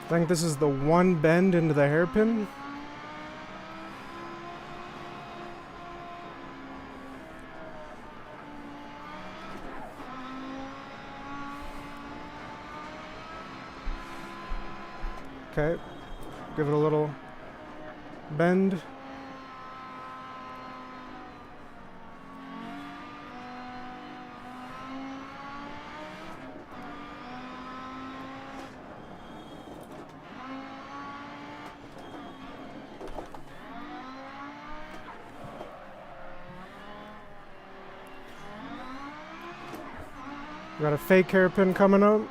A: I think this is the one bend into the hairpin. Okay, give it a little bend. We got a fake hairpin coming up.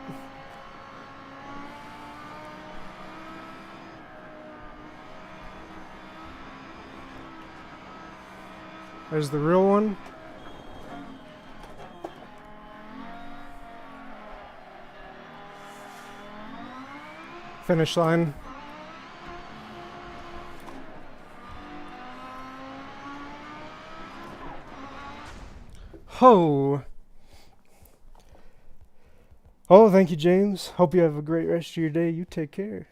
A: There's the real one. Finish line. Ho! Oh, thank you, James. Hope you have a great rest of your day. You take care.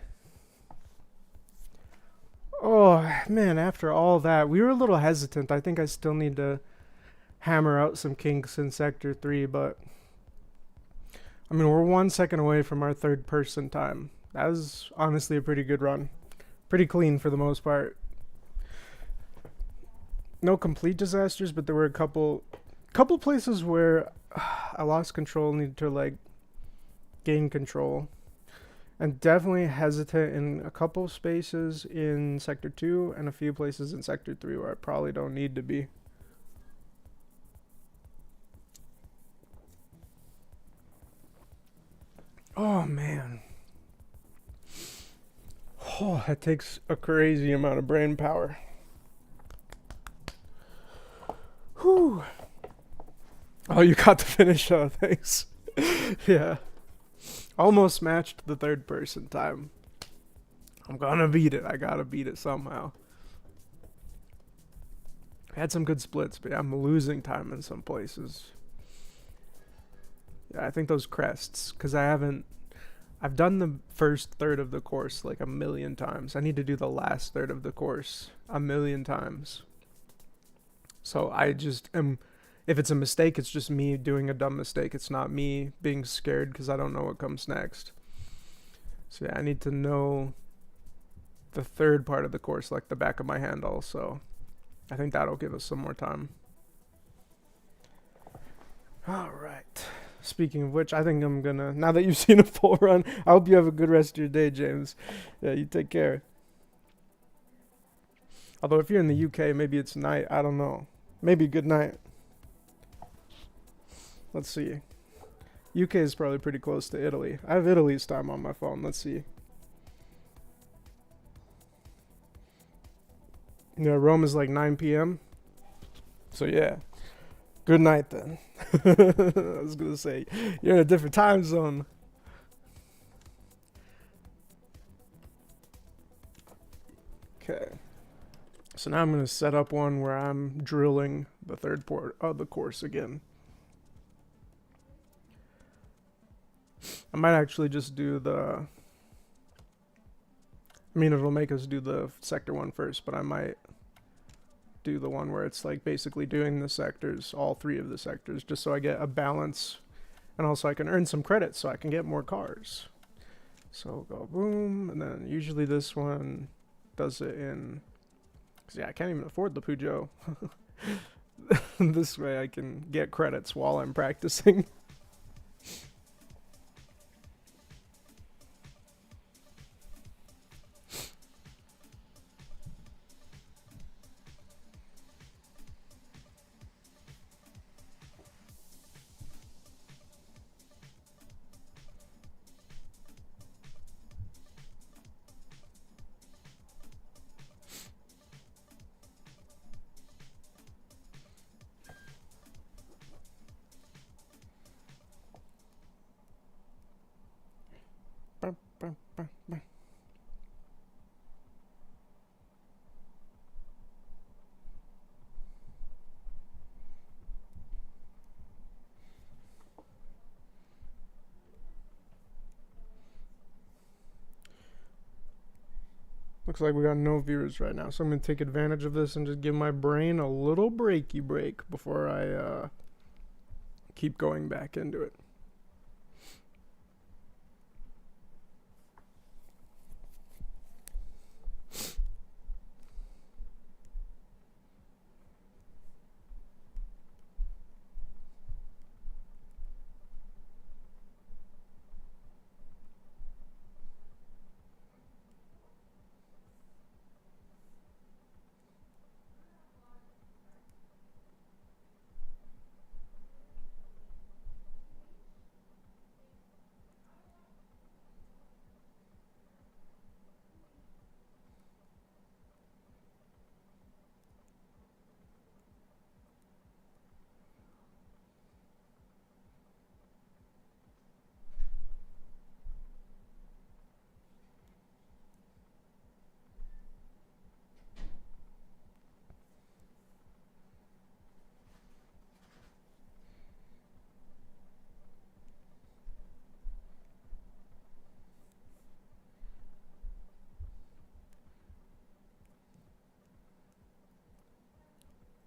A: Oh, man, after all that, we were a little hesitant. I think I still need to hammer out some kinks in Sector 3, but I mean, we're 1 second away from our third person time. That was honestly a pretty good run. Pretty clean for the most part. No complete disasters, but there were a couple places where I lost control, needed to like gain control. And definitely hesitant in a couple spaces in Sector 2 and a few places in Sector 3 where I probably don't need to be. Oh, man. Oh, that takes a crazy amount of brain power. Whew. Oh, you got the finish. Oh, thanks. Yeah. Almost matched the third person time. I'm gonna beat it. I gotta beat it somehow. I had some good splits, but I'm losing time in some places. Yeah, I think those crests, because I've done the first third of the course like a million times. I need to do the last third of the course a million times. So I just am, if it's a mistake, it's just me doing a dumb mistake. It's not me being scared because I don't know what comes next. So yeah, I need to know the third part of the course like the back of my hand also. I think that'll give us some more time. All right. Speaking of which, I think I'm gonna, now that you've seen a full run, I hope you have a good rest of your day, James. Yeah, you take care. Although if you're in the UK, maybe it's night. I don't know. Maybe good night. Let's see. UK is probably pretty close to Italy. I have Italy's time on my phone. Let's see. Yeah, Rome is like 9 p.m. So yeah. Good night then. I was going to say, you're in a different time zone. Okay. So now I'm going to set up one where I'm drilling the third part of the course again. I might actually just do the... I mean, it'll make us do the Sector 1 first, but I might do the one where it's like basically doing the sectors, all 3 of the sectors, just so I get a balance, and also I can earn some credits so I can get more cars. So go boom, and then usually this one does it in, cause yeah, I can't even afford the Peugeot. This way I can get credits while I'm practicing. Looks like we got no viewers right now, so I'm going to take advantage of this and just give my brain a little breaky break before I keep going back into it.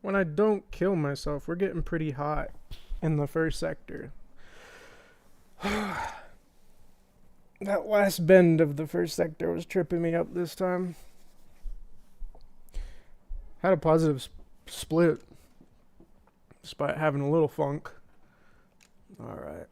A: When I don't kill myself, we're getting pretty hot in the first sector. That last bend of the first sector was tripping me up this time. Had a positive split, despite having a little funk. Alright.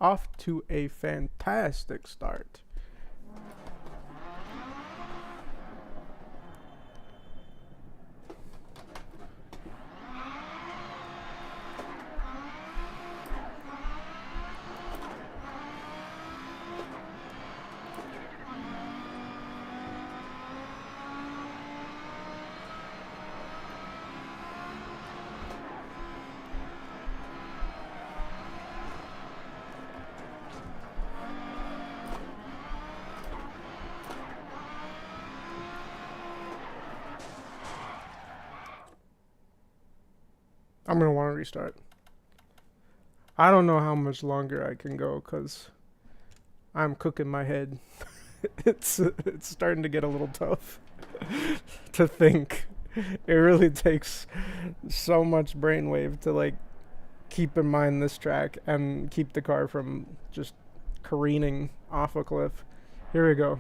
A: Off to a fantastic start. I'm gonna want to restart. I don't know how much longer I can go because I'm cooking my head. It's starting to get a little tough to think. It really takes so much brainwave to like keep in mind this track and keep the car from just careening off a cliff. Here we go.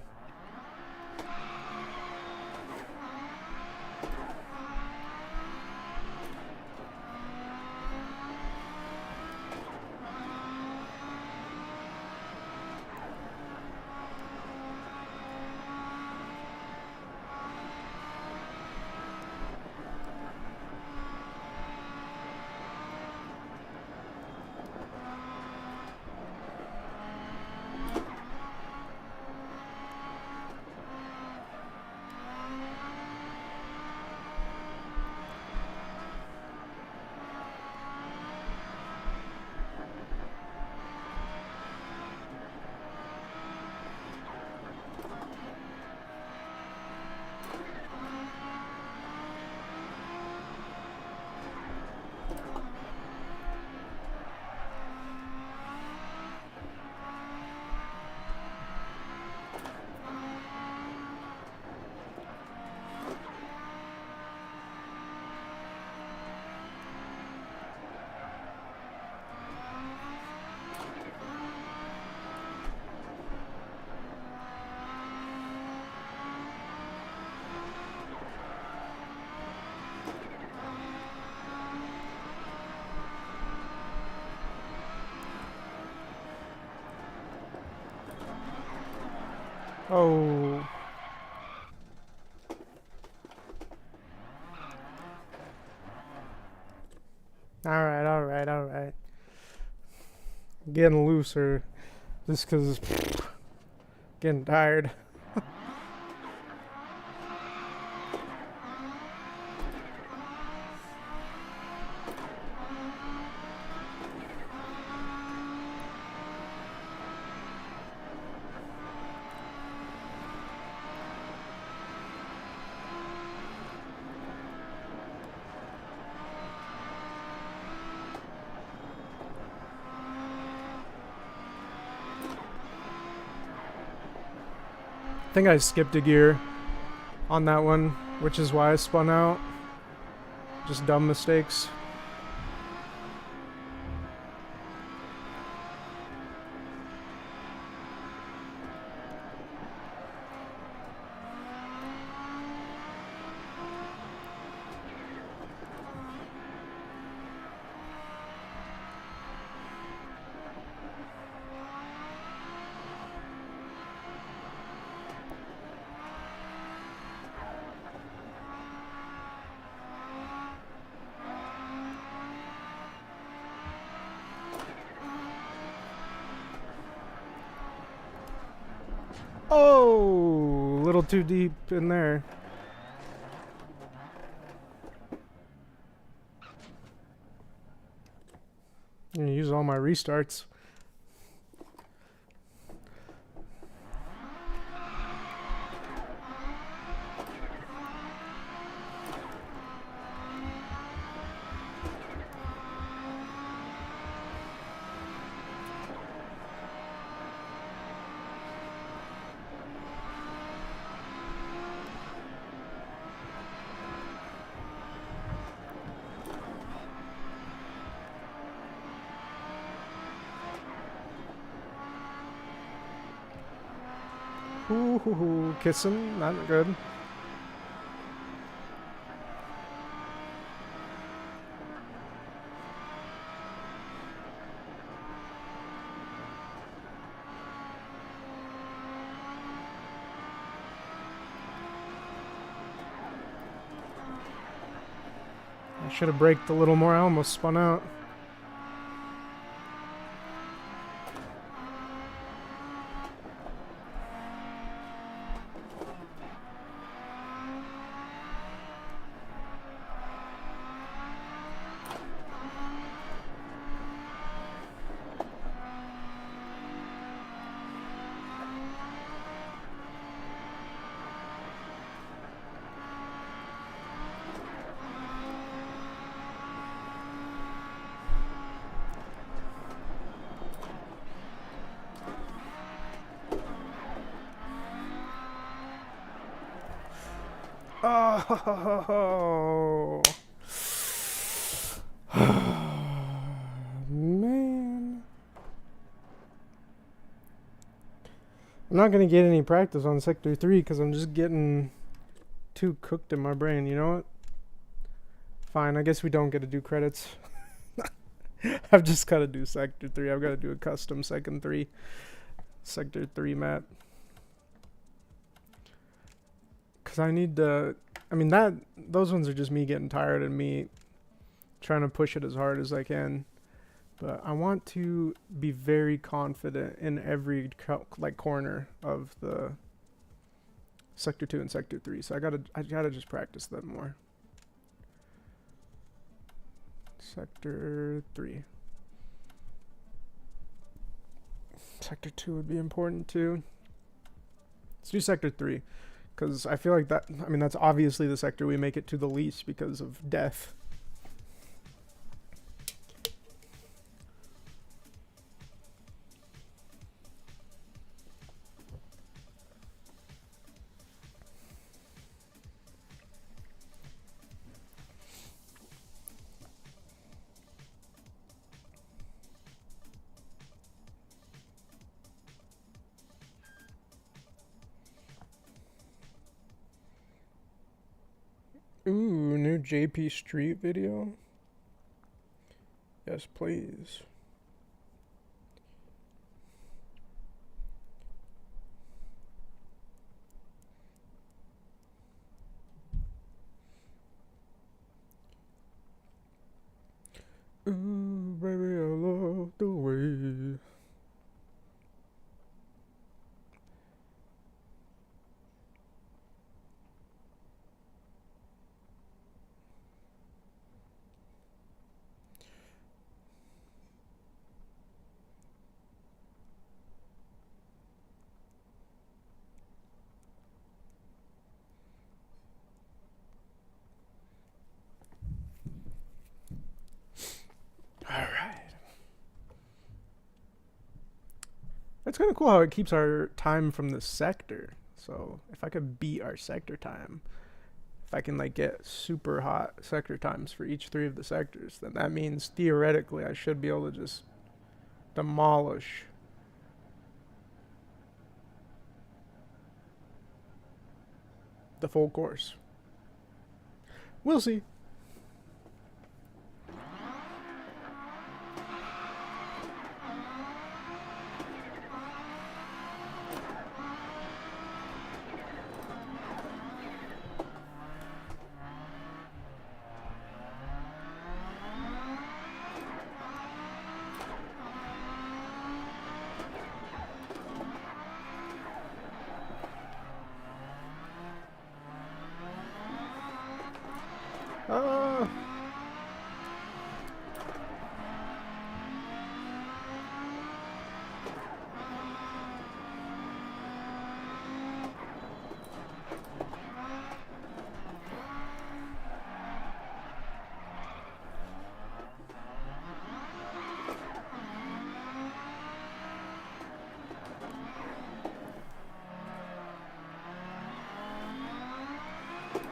A: Oh. Alright, alright, alright. Getting looser. Just because getting tired. I think I skipped a gear on that one, which is why I spun out. Just dumb mistakes. Oh, a little too deep in there. I'm gonna use all my restarts. Ooh, kissing, not good. I should have braked a little more. I almost spun out. Oh, man. I'm not going to get any practice on Sector 3 because I'm just getting too cooked in my brain. You know what? Fine, I guess we don't get to do credits. I've just got to do Sector 3. I've got to do a custom Sector 3 map. Because I need to... I mean, those ones are just me getting tired and me trying to push it as hard as I can. But I want to be very confident in every corner of the Sector 2 and Sector 3. So I gotta just practice them more. Sector 3. Sector 2 would be important too. Let's do Sector 3. Because I feel like that, I mean, that's obviously the sector we make it to the least because of death. Ooh, new JP Street video? Yes, please. Ooh, baby, I love the way. All right. That's kind of cool how it keeps our time from the sector. So if I could beat our sector time, if I can like get super hot sector times for each 3 of the sectors, then that means theoretically I should be able to just demolish the full course. We'll see. Uh,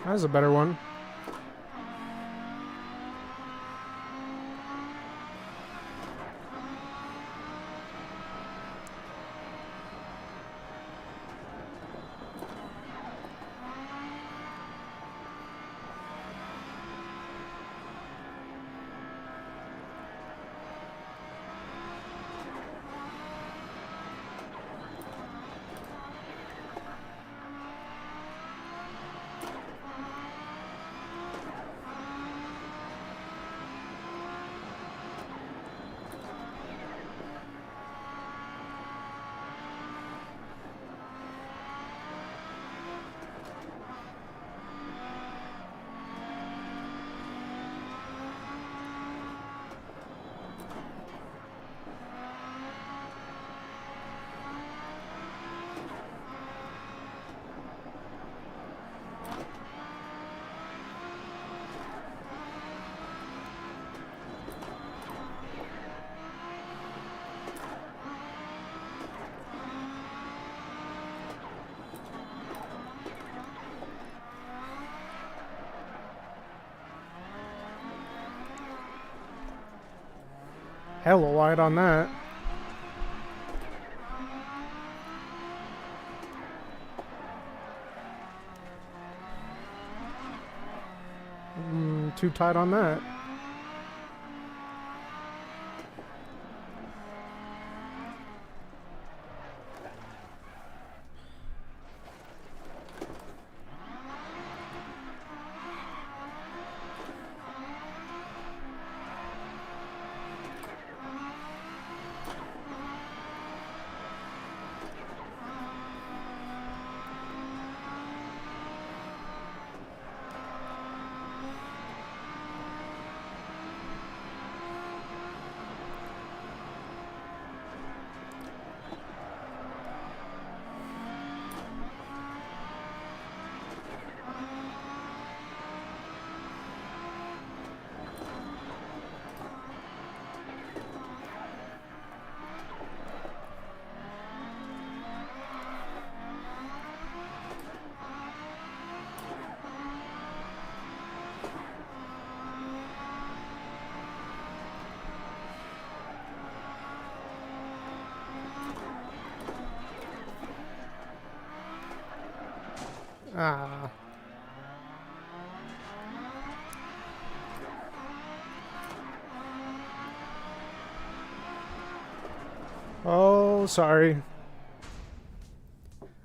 A: that's a better one. Hella wide on that. Too tight on that. Ah. Oh, sorry.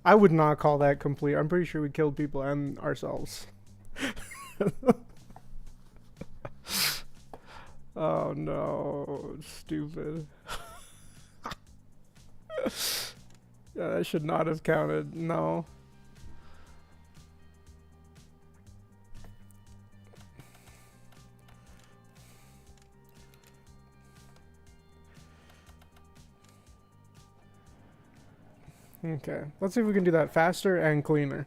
A: I would not call that complete. I'm pretty sure we killed people and ourselves. Oh no, stupid. Yeah, that should not have counted. No. Okay, let's see if we can do that faster and cleaner.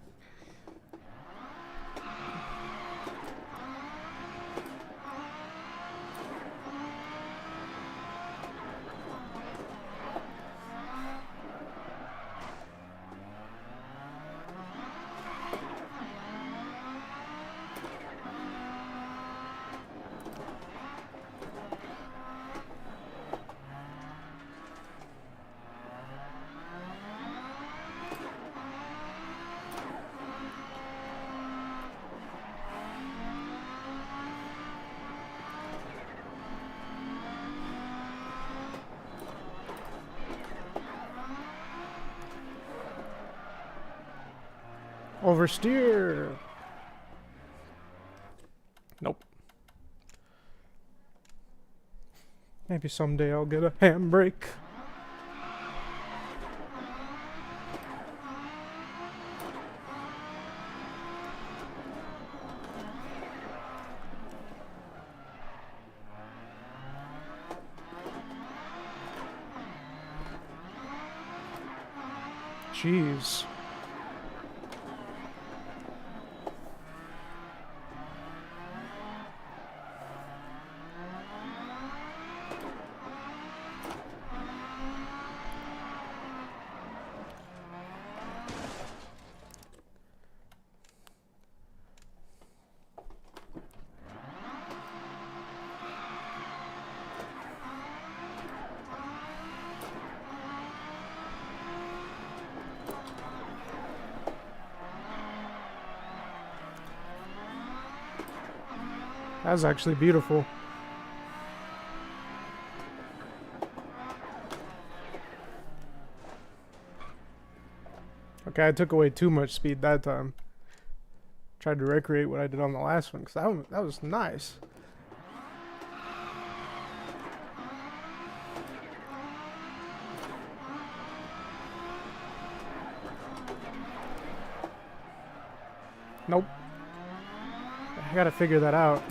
A: Oversteer. Nope. Maybe someday I'll get a handbrake. Jeez. That was actually beautiful. Okay, I took away too much speed that time. Tried to recreate what I did on the last one, because that was nice. Nope. I gotta figure that out.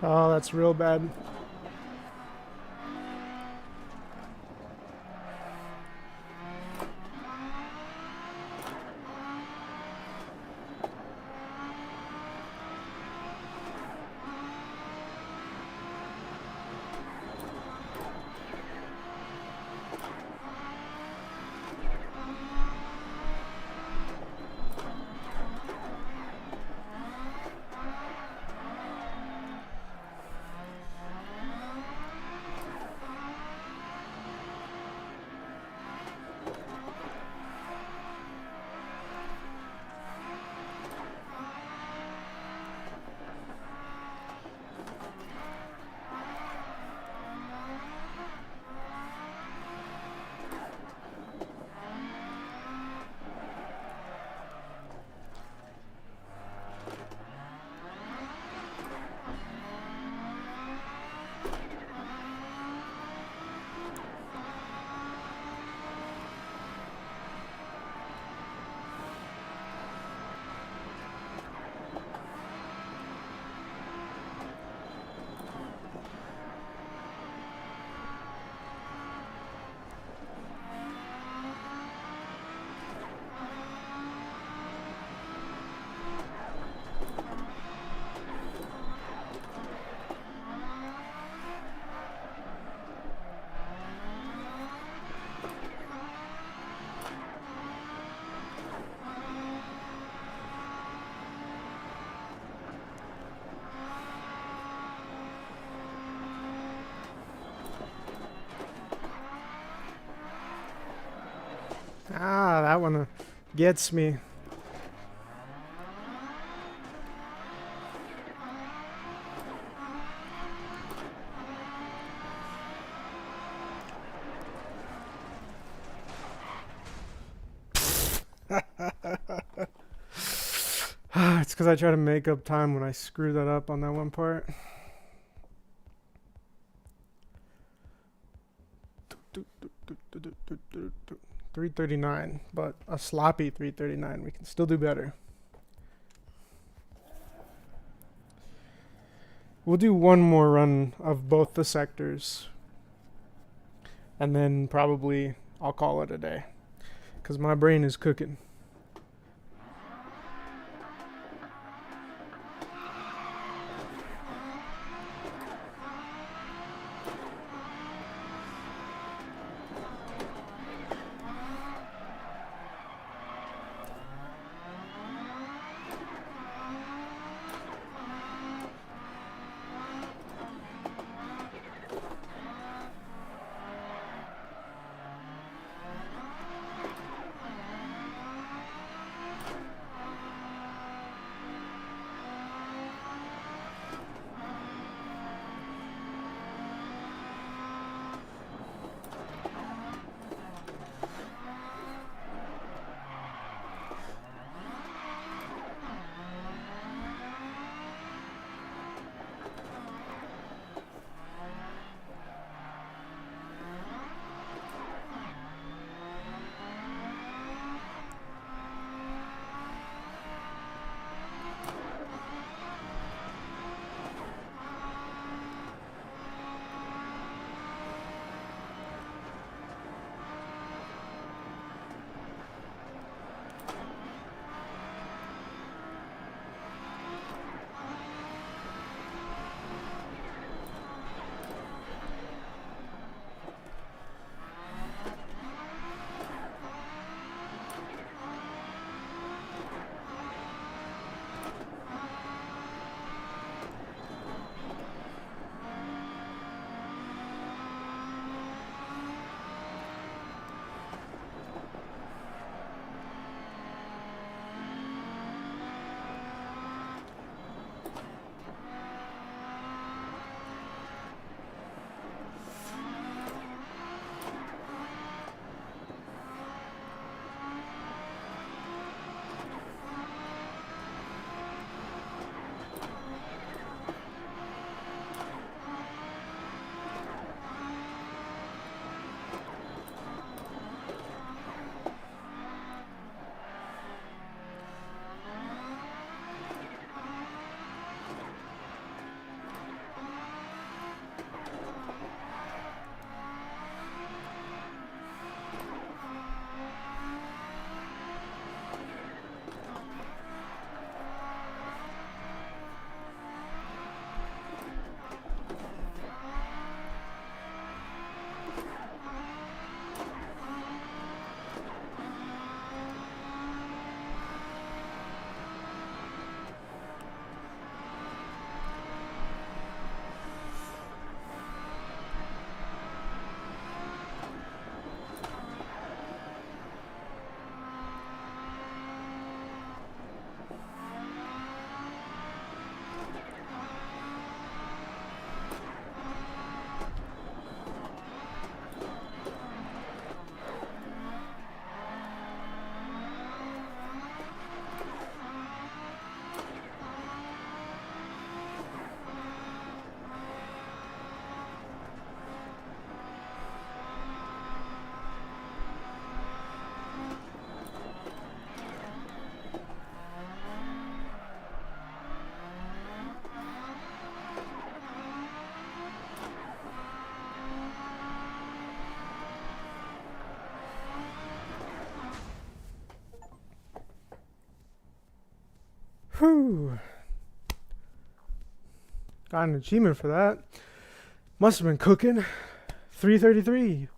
A: Oh, that's real bad. That one gets me. It's because I try to make up time when I screw that up on that one part. 339, but a sloppy 339. We can still do better. We'll do one more run of both the sectors, and then probably I'll call it a day, because my brain is cooking. Whew. Got an achievement for that. Must have been cooking. 333.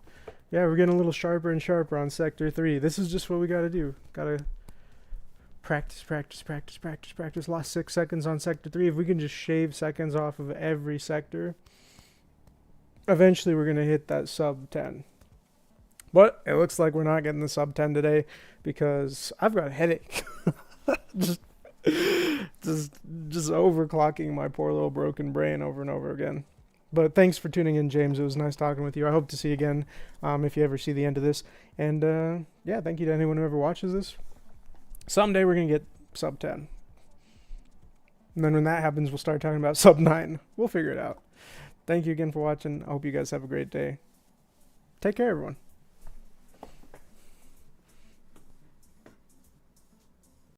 A: Yeah, we're getting a little sharper and sharper on Sector 3. This is just what we gotta do. Gotta practice, practice, practice, practice, practice. Lost 6 seconds on Sector 3. If we can just shave seconds off of every sector, eventually we're gonna hit that sub 10. But it looks like we're not getting the sub 10 today because I've got a headache. just, just overclocking my poor little broken brain over and over again. But thanks for tuning in, James. It was nice talking with you. I hope to see you again if you ever see the end of this. And yeah, thank you to anyone who ever watches this. Someday we're going to get sub 10. And then when that happens, we'll start talking about sub 9. We'll figure it out. Thank you again for watching. I hope you guys have a great day. Take care, everyone.